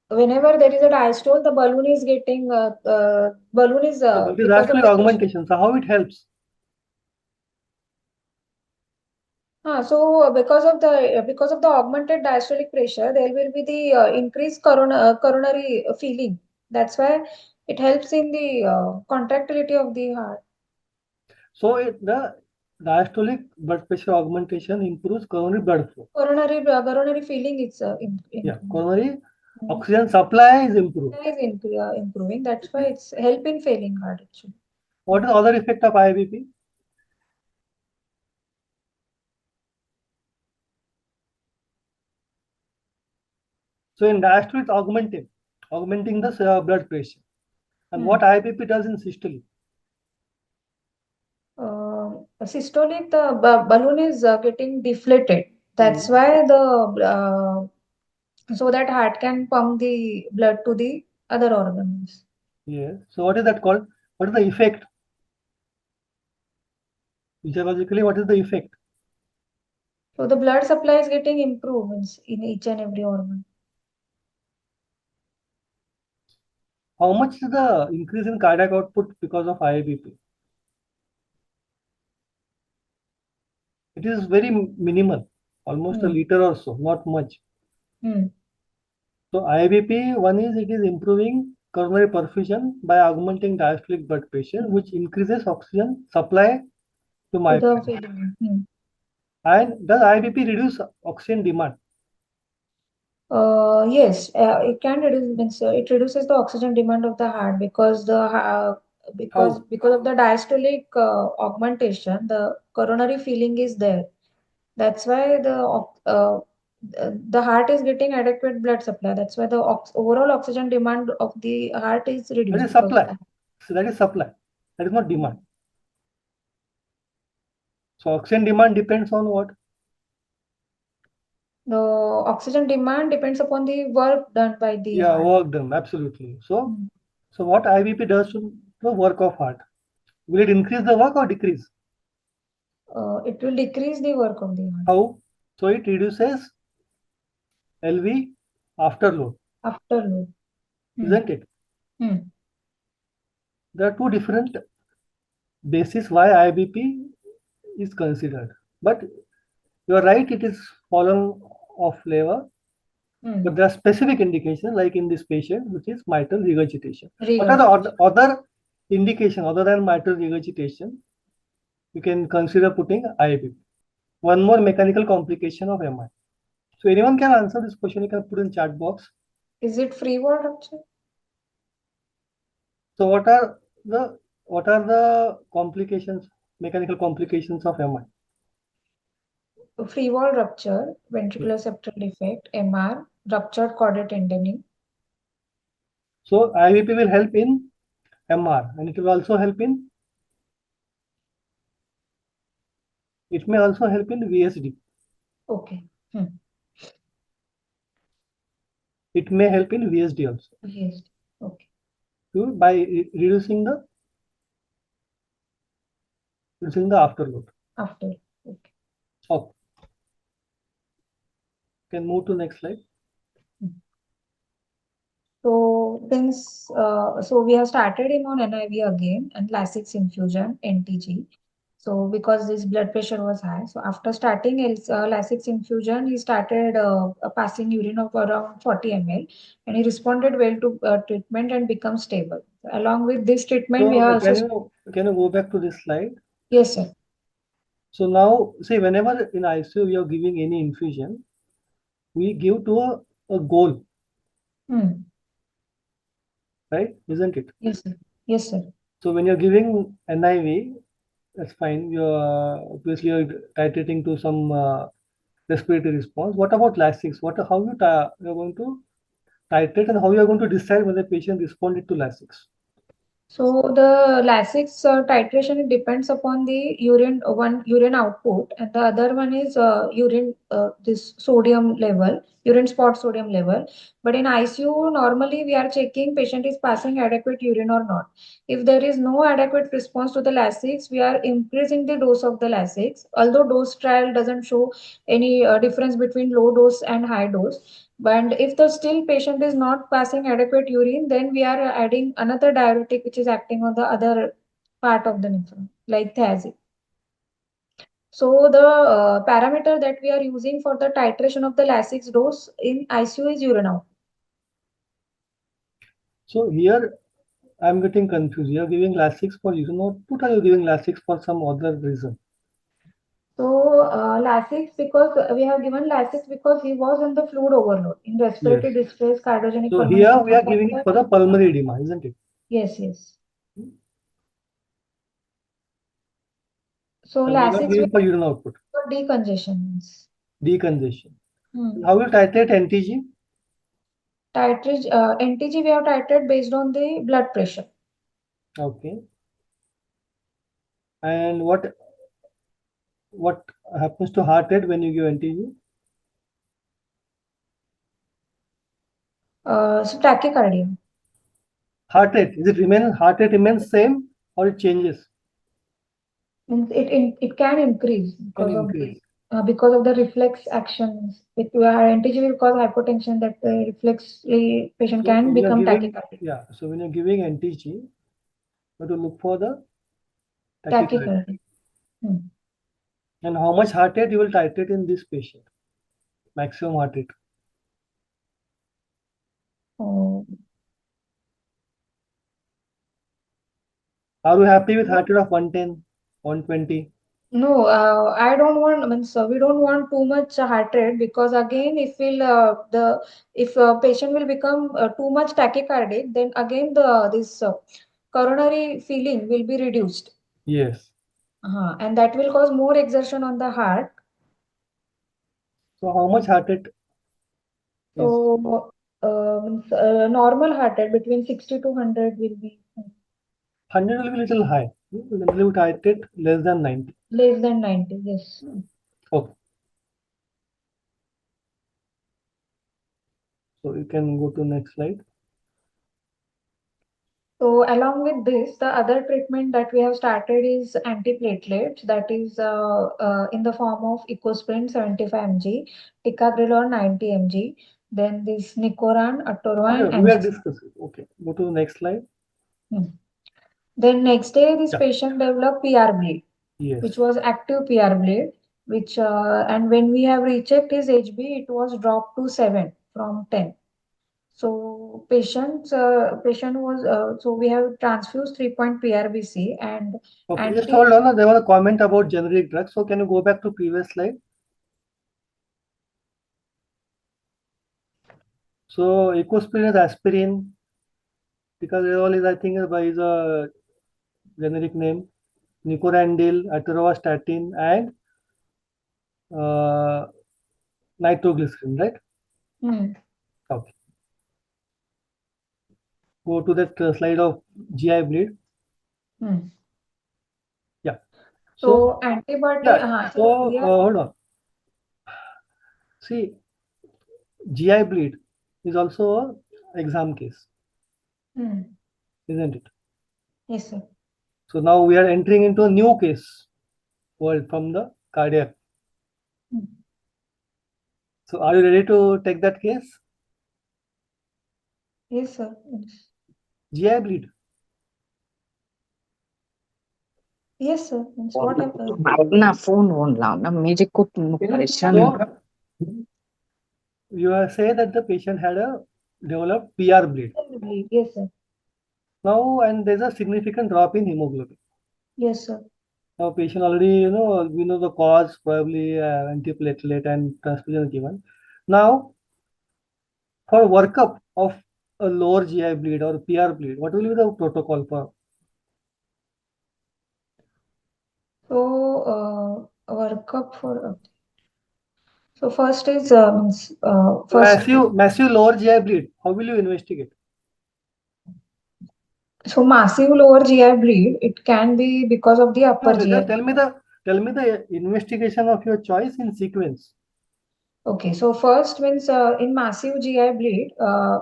whenever there is a diastole, the balloon is getting balloon is that is because of actually the augmentation. So how it helps? so because of the augmented diastolic pressure, there will be the increased coronary feeling. That's why it helps in the contractility of the heart. So the diastolic blood pressure augmentation improves coronary blood flow. Coronary feeling is Coronary oxygen supply is improved. improving. That's why it's help in failing heart actually. What is the other effect of IIBP? So in diastole, it's augmenting the blood pressure. And what IIBP does in systole? Systolic, the balloon is getting deflated. That's why so that heart can pump the blood to the other organs. Yes. So what is that called? What is the effect? Physiologically, what is the effect? So the blood supply is getting improvements in each and every organ. How much is the increase in cardiac output because of IIBP? It is very minimal, almost a liter or so, not much. So IIBP, one is it is improving coronary perfusion by augmenting diastolic blood pressure, which increases oxygen supply to myocardium. And does IIBP reduce oxygen demand? Yes, it can reduce. Means it reduces the oxygen demand of the heart because because of the diastolic augmentation, the coronary filling is there. That's why the heart is getting adequate blood supply. That's why the overall oxygen demand of the heart is reduced. That is supply. So that is supply. That is not demand. So oxygen demand depends on what? The oxygen demand depends upon the work done by the heart. Work done, absolutely. So, so what IVP does to the work of heart? Will it increase the work or decrease? It will decrease the work of the heart. How? So it reduces LV after load. After load. Isn't it? There are two different bases why IBP is considered. But you are right, it is fallen off flavor. But there are specific indications, like in this patient, which is mitral regurgitation. What are the other indication other than mitral regurgitation? You can consider putting IBP. One more mechanical complication of MI. So anyone can answer this question. You can put in chat box. Is it free word rupture? So what are the what are the complications, mechanical complications of MI? Free wall rupture, ventricular septal defect, MR, ruptured chordae tendineae. So IVP will help in MR and it will also help in, it may also help in VSD. Okay. It may help in VSD also. Yes. Okay. By reducing the afterload. After. Okay. Okay. Can move to next slide. So we have started him on NIV again and Lasix infusion, NTG. So because his blood pressure was high, so after starting Lasix infusion, he started passing urine of around 40 ml, and he responded well to treatment and become stable. Along with this treatment, we So have can you go back to this slide? Yes, sir. So now, say whenever in ICU we are giving any infusion, we give to a goal, right? Isn't it? Yes, sir. Yes, sir. So when you're giving NIV, that's fine. You're obviously you're titrating to some respiratory response. What about Lasix? How you're going to titrate and how you're going to decide whether the patient responded to Lasix? So the Lasix titration, it depends upon the one urine output, and the other one is urine this sodium level, urine spot sodium level. But in ICU, normally we are checking patient is passing adequate urine or not. If there is no adequate response to the Lasix, we are increasing the dose of the Lasix. Although dose trial doesn't show any difference between low dose and high dose. But if the still patient is not passing adequate urine, then we are adding another diuretic which is acting on the other part of the nephron, like thiazide. So the parameter that we are using for the titration of the Lasix dose in ICU is urine output. So here I'm getting confused. You're giving Lasix for urine output or you're giving Lasix for some other reason? So Lasix, because we have given Lasix because he was in the fluid overload, in respiratory distress, cardiogenic So pulmonary here we are syndrome. giving it for the pulmonary edema, isn't it? Yes, yes. So And we are Lasix giving for urine output. for decongestion. Decongestion. How will titrate NTG? NTG we have titrated based on the blood pressure. Okay. And what happens to heart rate when you give NTG? So tachycardia. Heart rate, heart rate remains same or it changes? Means it can increase because of the reflex actions. If you are NTG will cause hypotension, that reflexly patient can become tachycardia. Yeah. So when you're giving NTG, you have to look for the Tachycardia. And how much heart rate you will titrate in this patient? Maximum heart rate. Are you happy with heart rate of 110, 120? No, I don't want. Means we don't want too much heart rate, because again, if patient will become too much tachycardic, then again this coronary feeling will be reduced. Yes. And that will cause more exertion on the heart. So how much heart rate? So normal heart rate between 60 to 100 will be. 100 will be a little high. Generally, we titrate less than 90. Less than 90, yes. Okay. So you can go to next slide. So along with this, the other treatment that we have started is antiplatelets, that is in the form of Ecosprin 75 mg, Ticagrelor 90 mg, then this Nicoran, Atorva, and we are discussing. Okay, go to the next slide. Then next day, this patient developed PR bleed, which was active PR bleed, which and when we have rechecked his HB, it was dropped to 7 from 10. So patient was so we have transfused 3 PRBC and. Okay, just hold on. There was a comment about generic drugs. So can you go back to previous slide? So Ecosprin is aspirin. Ticagrelor is, I think, is a generic name, nicorandil, atorvastatin, and nitroglycerin, right? Okay. Go to that slide of GI bleed. Yeah. So antibiotic. Yeah. So We are. hold on. See, GI bleed is also a exam case, isn't it? Yes, sir. So now we are entering into a new case world from the cardiac. So are you ready to take that case? Yes, sir. Yes. GI bleed. Yes, sir. Yes. What happened? अपना phone on लाओ ना मेरे को परेशान So you say that the patient had a developed PR bleed. Yes, sir. Now, and there's a significant drop in hemoglobin. Yes, sir. Now, patient already, we know the cause, probably antiplatelet and transfusion given. Now, for workup of a lower GI bleed or PR bleed, what will be the protocol for? So, workup for. So first is first. Massive lower GI bleed. How will you investigate? So massive lower GI bleed. It can be because of the upper No, GI. just tell me the investigation of your choice in sequence. Okay, so first means in massive GI bleed,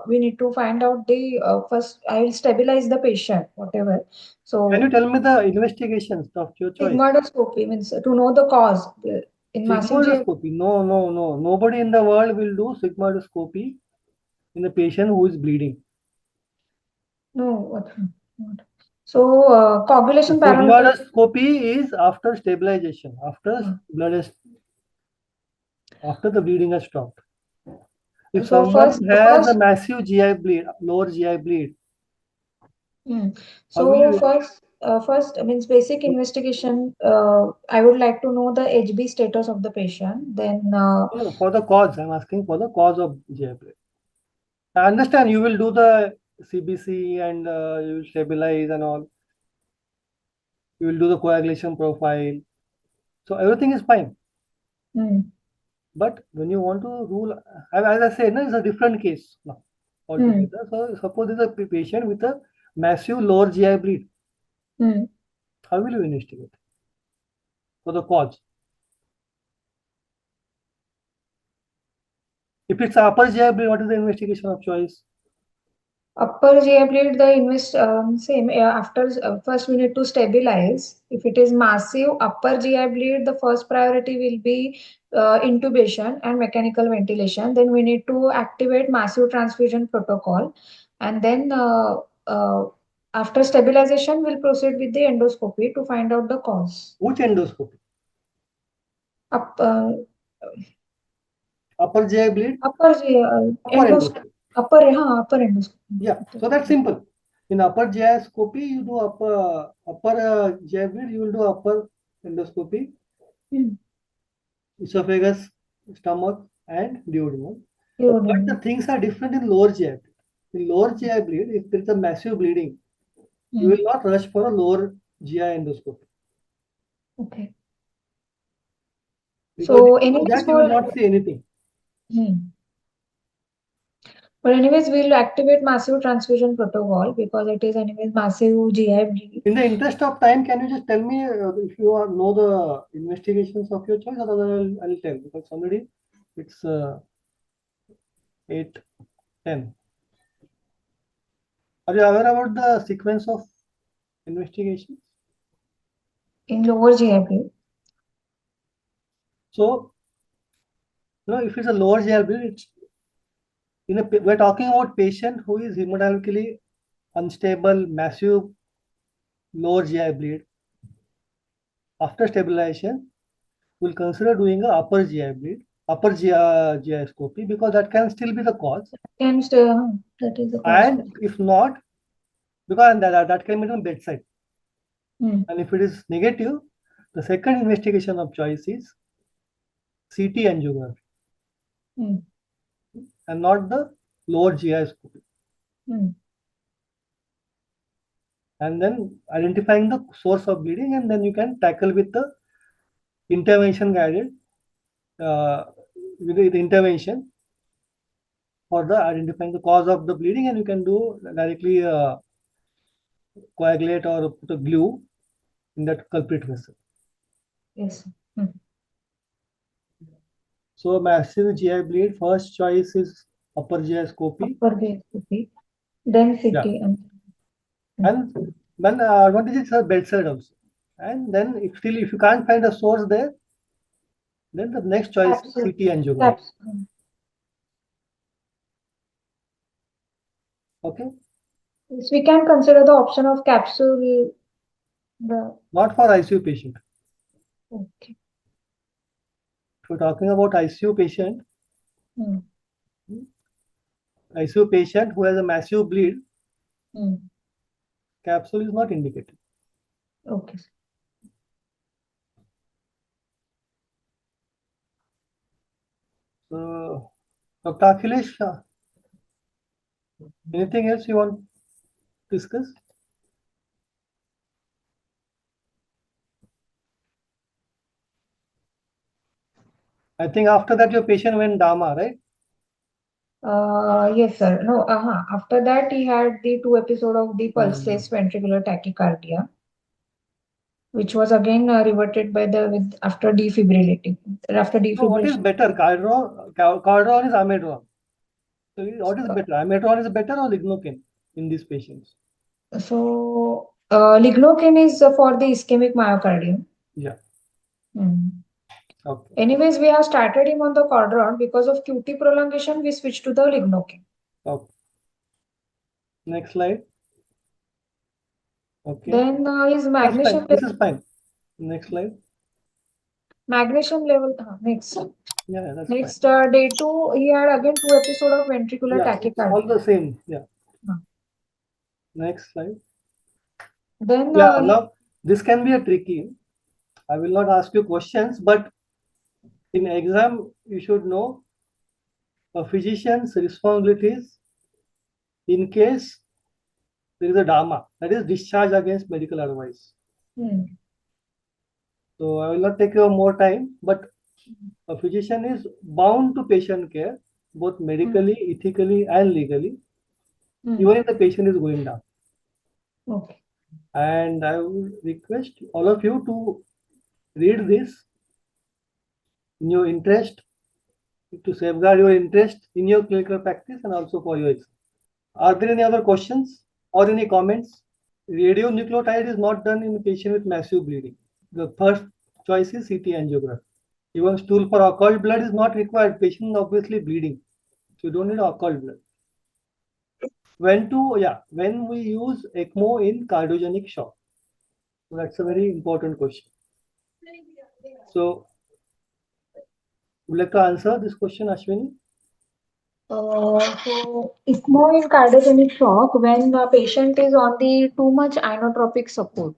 we need to find out the first. I will stabilize the patient, whatever. So Can you tell me the investigations of your choice? sigmoidoscopy means to know the cause. In massive GI. Sigmoidoscopy. No. Nobody in the world will do sigmoidoscopy in a patient who is bleeding. No, what? So coagulation parameter. Sigmoidoscopy is after stabilization, after after the bleeding has stopped. If So someone has first. a massive GI bleed, lower GI bleed, how will So you? first means basic investigation. I would like to know the HB status of the patient. Then No, for the cause, I'm asking for the cause of GI bleed. I understand you will do the CBC and you will stabilize and all. You will do the coagulation profile. So everything is fine. But when you want to rule, as I said, no, it's a different case now altogether. So suppose there's a patient with a massive lower GI bleed. How will you investigate for the cause? If it's upper GI bleed, what is the investigation of choice? upper GI bleed, the same after first we need to stabilize. If it is massive upper GI bleed, the first priority will be intubation and mechanical ventilation. Then we need to activate massive transfusion protocol, and then after stabilization, we'll proceed with the endoscopy to find out the cause. Which endoscopy? Upper GI bleed? Upper endoscopy. Upper endoscopy. Yeah, so that's simple. In upper GI scopy, you do upper GI bleed, you will do upper endoscopy, esophagus, stomach, and duodenum. But the things are different in lower GI bleed. In lower GI bleed, if there is a massive bleeding, you will not rush for a lower GI endoscopy. Okay. Because So that you will not see anything. But anyways, we'll activate massive transfusion protocol because it is anyways massive GI bleed. In the interest of time, can you just tell me if you know the investigations of your choice, or I'll tell, because already it's 8:10. Are you aware about the sequence of investigations? In lower GI bleed. So, if it's a lower GI bleed, it's we're talking about patient who is hemodynamically unstable, massive lower GI bleed. After stabilization, we'll consider doing a upper GI bleed, upper GI scopy, because that can still be the cause. That is the cause. And if not, because that can be done bedside. And if it is negative, the second investigation of choice is CT angiography. And not the lower GI scopy. and then identifying the source of bleeding, and then you can tackle with the intervention guided with the intervention for the identifying the cause of the bleeding, and you can do directly coagulate or put a glue in that culprit vessel. Yes. So massive GI bleed, first choice is upper GI scopy. Upper GI, then CT. And then advantage is bedside also. And then if you can't find a source there, then the next choice is CT angiogram. Okay. Yes, we can consider the option of capsule. Not for ICU patient. Okay. If we're talking about ICU patient, ICU patient who has a massive bleed, capsule is not indicated. Okay. So, Dr. Akhilesh, anything else you want to discuss? I think after that your patient went DAMA, right? Yes, sir. No, after that he had the 2 episode of the pulseless ventricular tachycardia, which was again reverted by the after defibrillating. So what is better, Caldron is amedron? So what is better, amedron is better or lignocaine in these patients? So lignocaine is for the ischemic myocardium. Yeah. Okay. Anyways, we have started him on the Caldron because of QT prolongation. We switched to the lignocaine. Okay. Next slide. Okay. Then his magnesium. This is fine. Next slide. Magnesium level. Next. Yeah, that's next fine. Day 2, he had again 2 episodes of ventricular tachycardia. All the same. Yeah. Next slide. Then now this can be a tricky. I will not ask you questions, but in exam you should know a physician's responsibilities in case there is a DAMA, that is discharge against medical advice. So I will not take your more time, but a physician is bound to patient care, both medically, ethically, and legally, even if the patient is going down. Okay. And I would request all of you to read this in your interest, to safeguard your interest in your clinical practice and also for your exam. Are there any other questions or any comments? Radionucleotide is not done in a patient with massive bleeding. The first choice is CT angiogram. Even stool for occult blood is not required. Patient obviously bleeding, so you don't need occult blood. When we use ECMO in cardiogenic shock? So that's a very important question. So, would you like to answer this question, Ashwini? So ECMO in cardiogenic shock when the patient is on the too much inotropic support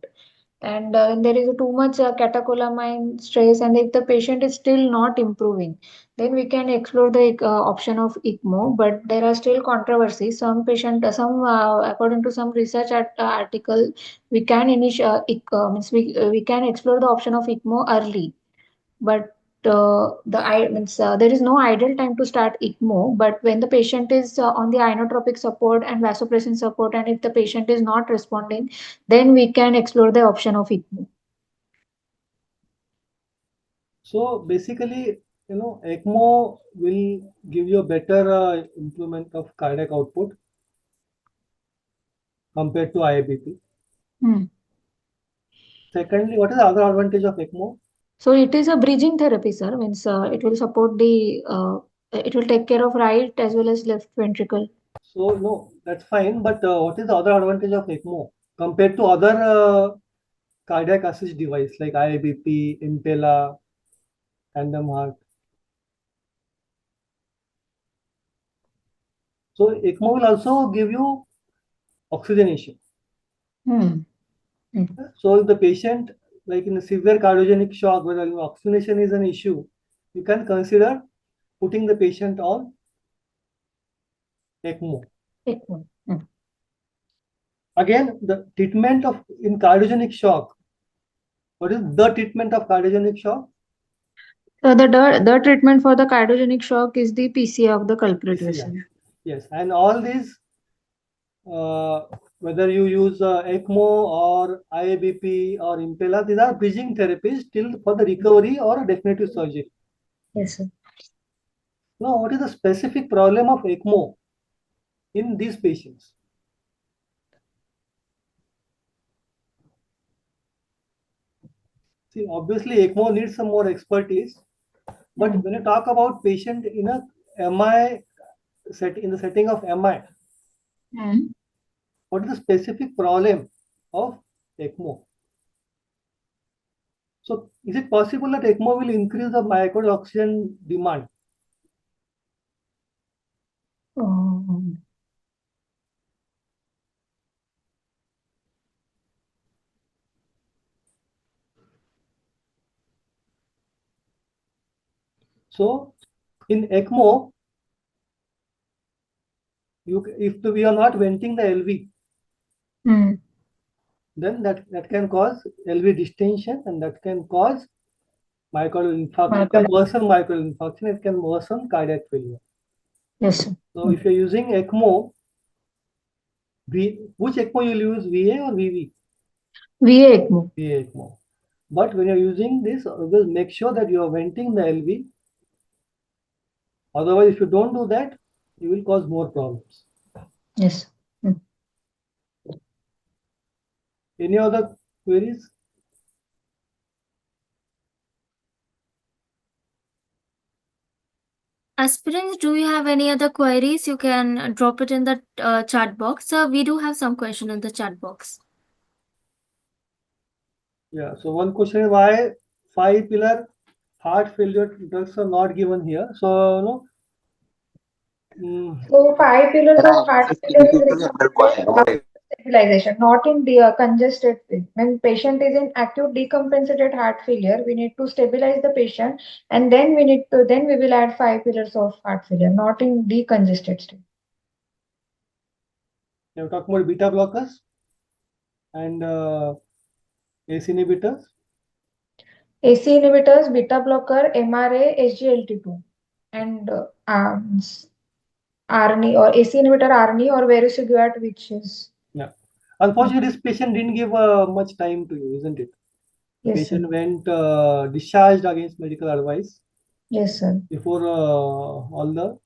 and there is too much catecholamine stress, and if the patient is still not improving, then we can explore the option of ECMO. But there are still controversies. Some patient, according to some research article, we can we can explore the option of ECMO early, but there is no ideal time to start ECMO. But when the patient is on the inotropic support and vasopressin support, and if the patient is not responding, then we can explore the option of ECMO. So basically, ECMO will give you a better improvement of cardiac output compared to IABP. Secondly, what is the other advantage of ECMO? So it is a bridging therapy, sir. Means it will support it will take care of right as well as left ventricle. So no, that's fine. But what is the other advantage of ECMO compared to other cardiac assist device like IABP, Impella, tandem heart? So ECMO will also give you oxygenation. So if the patient, like in a severe cardiogenic shock where oxygenation is an issue, you can consider putting the patient on ECMO. Again, the treatment of in cardiogenic shock. What is the treatment of cardiogenic shock? So the treatment for the cardiogenic shock is the PCA of the culprit PCI. vessel. Yes, and all these, whether you use ECMO or IABP or Impella, these are bridging therapies till for the recovery or definitive surgery. Yes, sir. Now, what is the specific problem of ECMO in these patients? See, obviously ECMO needs some more expertise, but when you talk about patient in a MI set in the setting of MI, what is the specific problem of ECMO? So, is it possible that ECMO will increase the myocardial oxygen demand? So, in ECMO, if we are not venting the LV, then that can cause LV distension and that can cause myocardial infarction, worsen myocardial infarction, it can worsen cardiac failure. Yes, sir. So if you're using ECMO, which ECMO you'll use, VA or VV? VA ECMO. VA ECMO. But when you're using this, always make sure that you are venting the LV. Otherwise, if you don't do that, you will cause more problems. Yes. Any other queries? Aspirants, do you have any other queries? You can drop it in the chat box. We do have some question in the chat box. Yeah, so one question is why 5-pillar heart failure drugs are not given here. So, So 5 pillars of heart failure is required stabilization, not in the congested state. When patient is in acute decompensated heart failure, we need to stabilize the patient, and then we will add 5 pillars of heart failure, not in decongested state. you talk about beta blockers and ACE inhibitors. AC inhibitors, beta blocker, MRA, SGLT2, and RNI or AC inhibitor RNI or vericiguat, which is. Yeah. Unfortunately, this patient didn't give much time to you, isn't it? The Yes, patient sir. went discharged against medical advice Yes, sir. before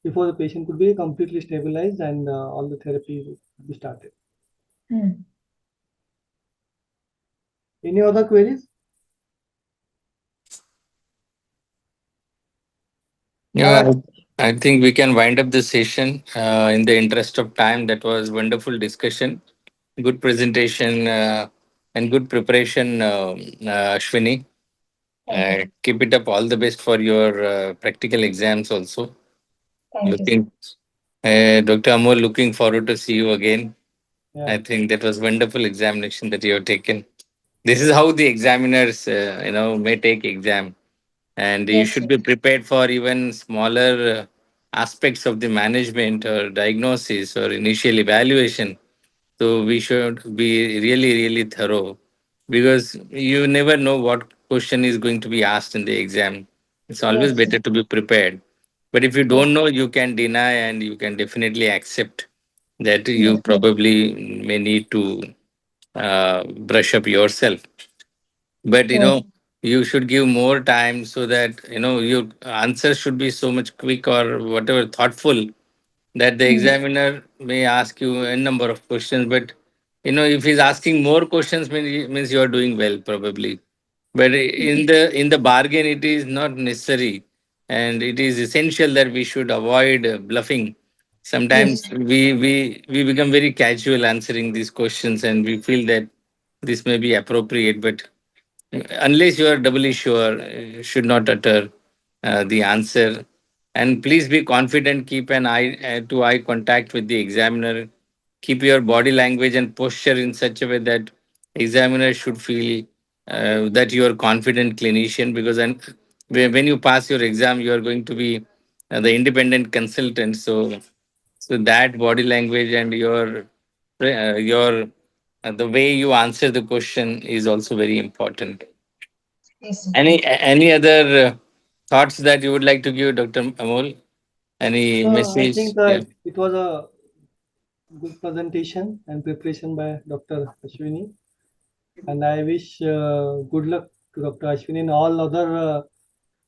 before the patient could be completely stabilized and all the therapy would be started. Any other queries? Yeah, I think we can wind up the session in the interest of time. That was wonderful discussion, good presentation, and good preparation, Ashwini. Keep it up. All the best for your practical exams also. Thank you. Looking, Dr. Amol, looking forward to see you again. Yeah. I think that was wonderful examination that you have taken. This is how the examiners, may take exam, and you Yes, should sir. be prepared for even smaller aspects of the management or diagnosis or initial evaluation. So we should be really, really thorough because you never know what question is going to be asked in the exam. It's always Yes, sir. better to be prepared. But if you Yes. don't know, you can deny and you can definitely accept that Yes. you probably may need to brush up yourself. But Yes. you should give more time so that your answer should be so much quick or whatever thoughtful that the examiner may ask you a number of questions. But if he's asking more questions, means you are doing well probably. But in the bargain, it is not necessary, and it is essential that we should avoid bluffing. Yes. Sometimes we become very casual answering these questions, and we feel that this may be appropriate, but unless you are doubly sure, you should not utter the answer. And please be confident, keep an eye to eye contact with the examiner, keep your body language and posture in such a way that examiner should feel that you are confident clinician, because when you pass your exam you are going to be the independent consultant. So that body language and your the way you answer the question is also very important. Yes, sir. Any other thoughts that you would like to give, Dr. Amol? Any I message? think Yeah. it was a good presentation and preparation by Dr. Ashwini. And I wish good luck to Dr. Ashwini and all other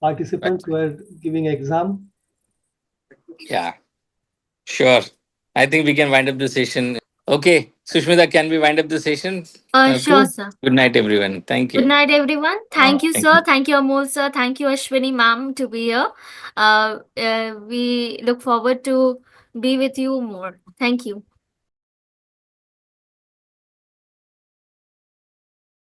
participants who are giving exam. Yeah, sure. I think we can wind up the session. Okay, Sushmita, can we wind up the session? Sure, Okay. sir. Good night, everyone. Thank you. Good night, everyone. Thank you, Thank sir. you. Thank you, Amol, sir. Thank you, Ashwini, ma'am, to be here. We look forward to be with you more. Thank you.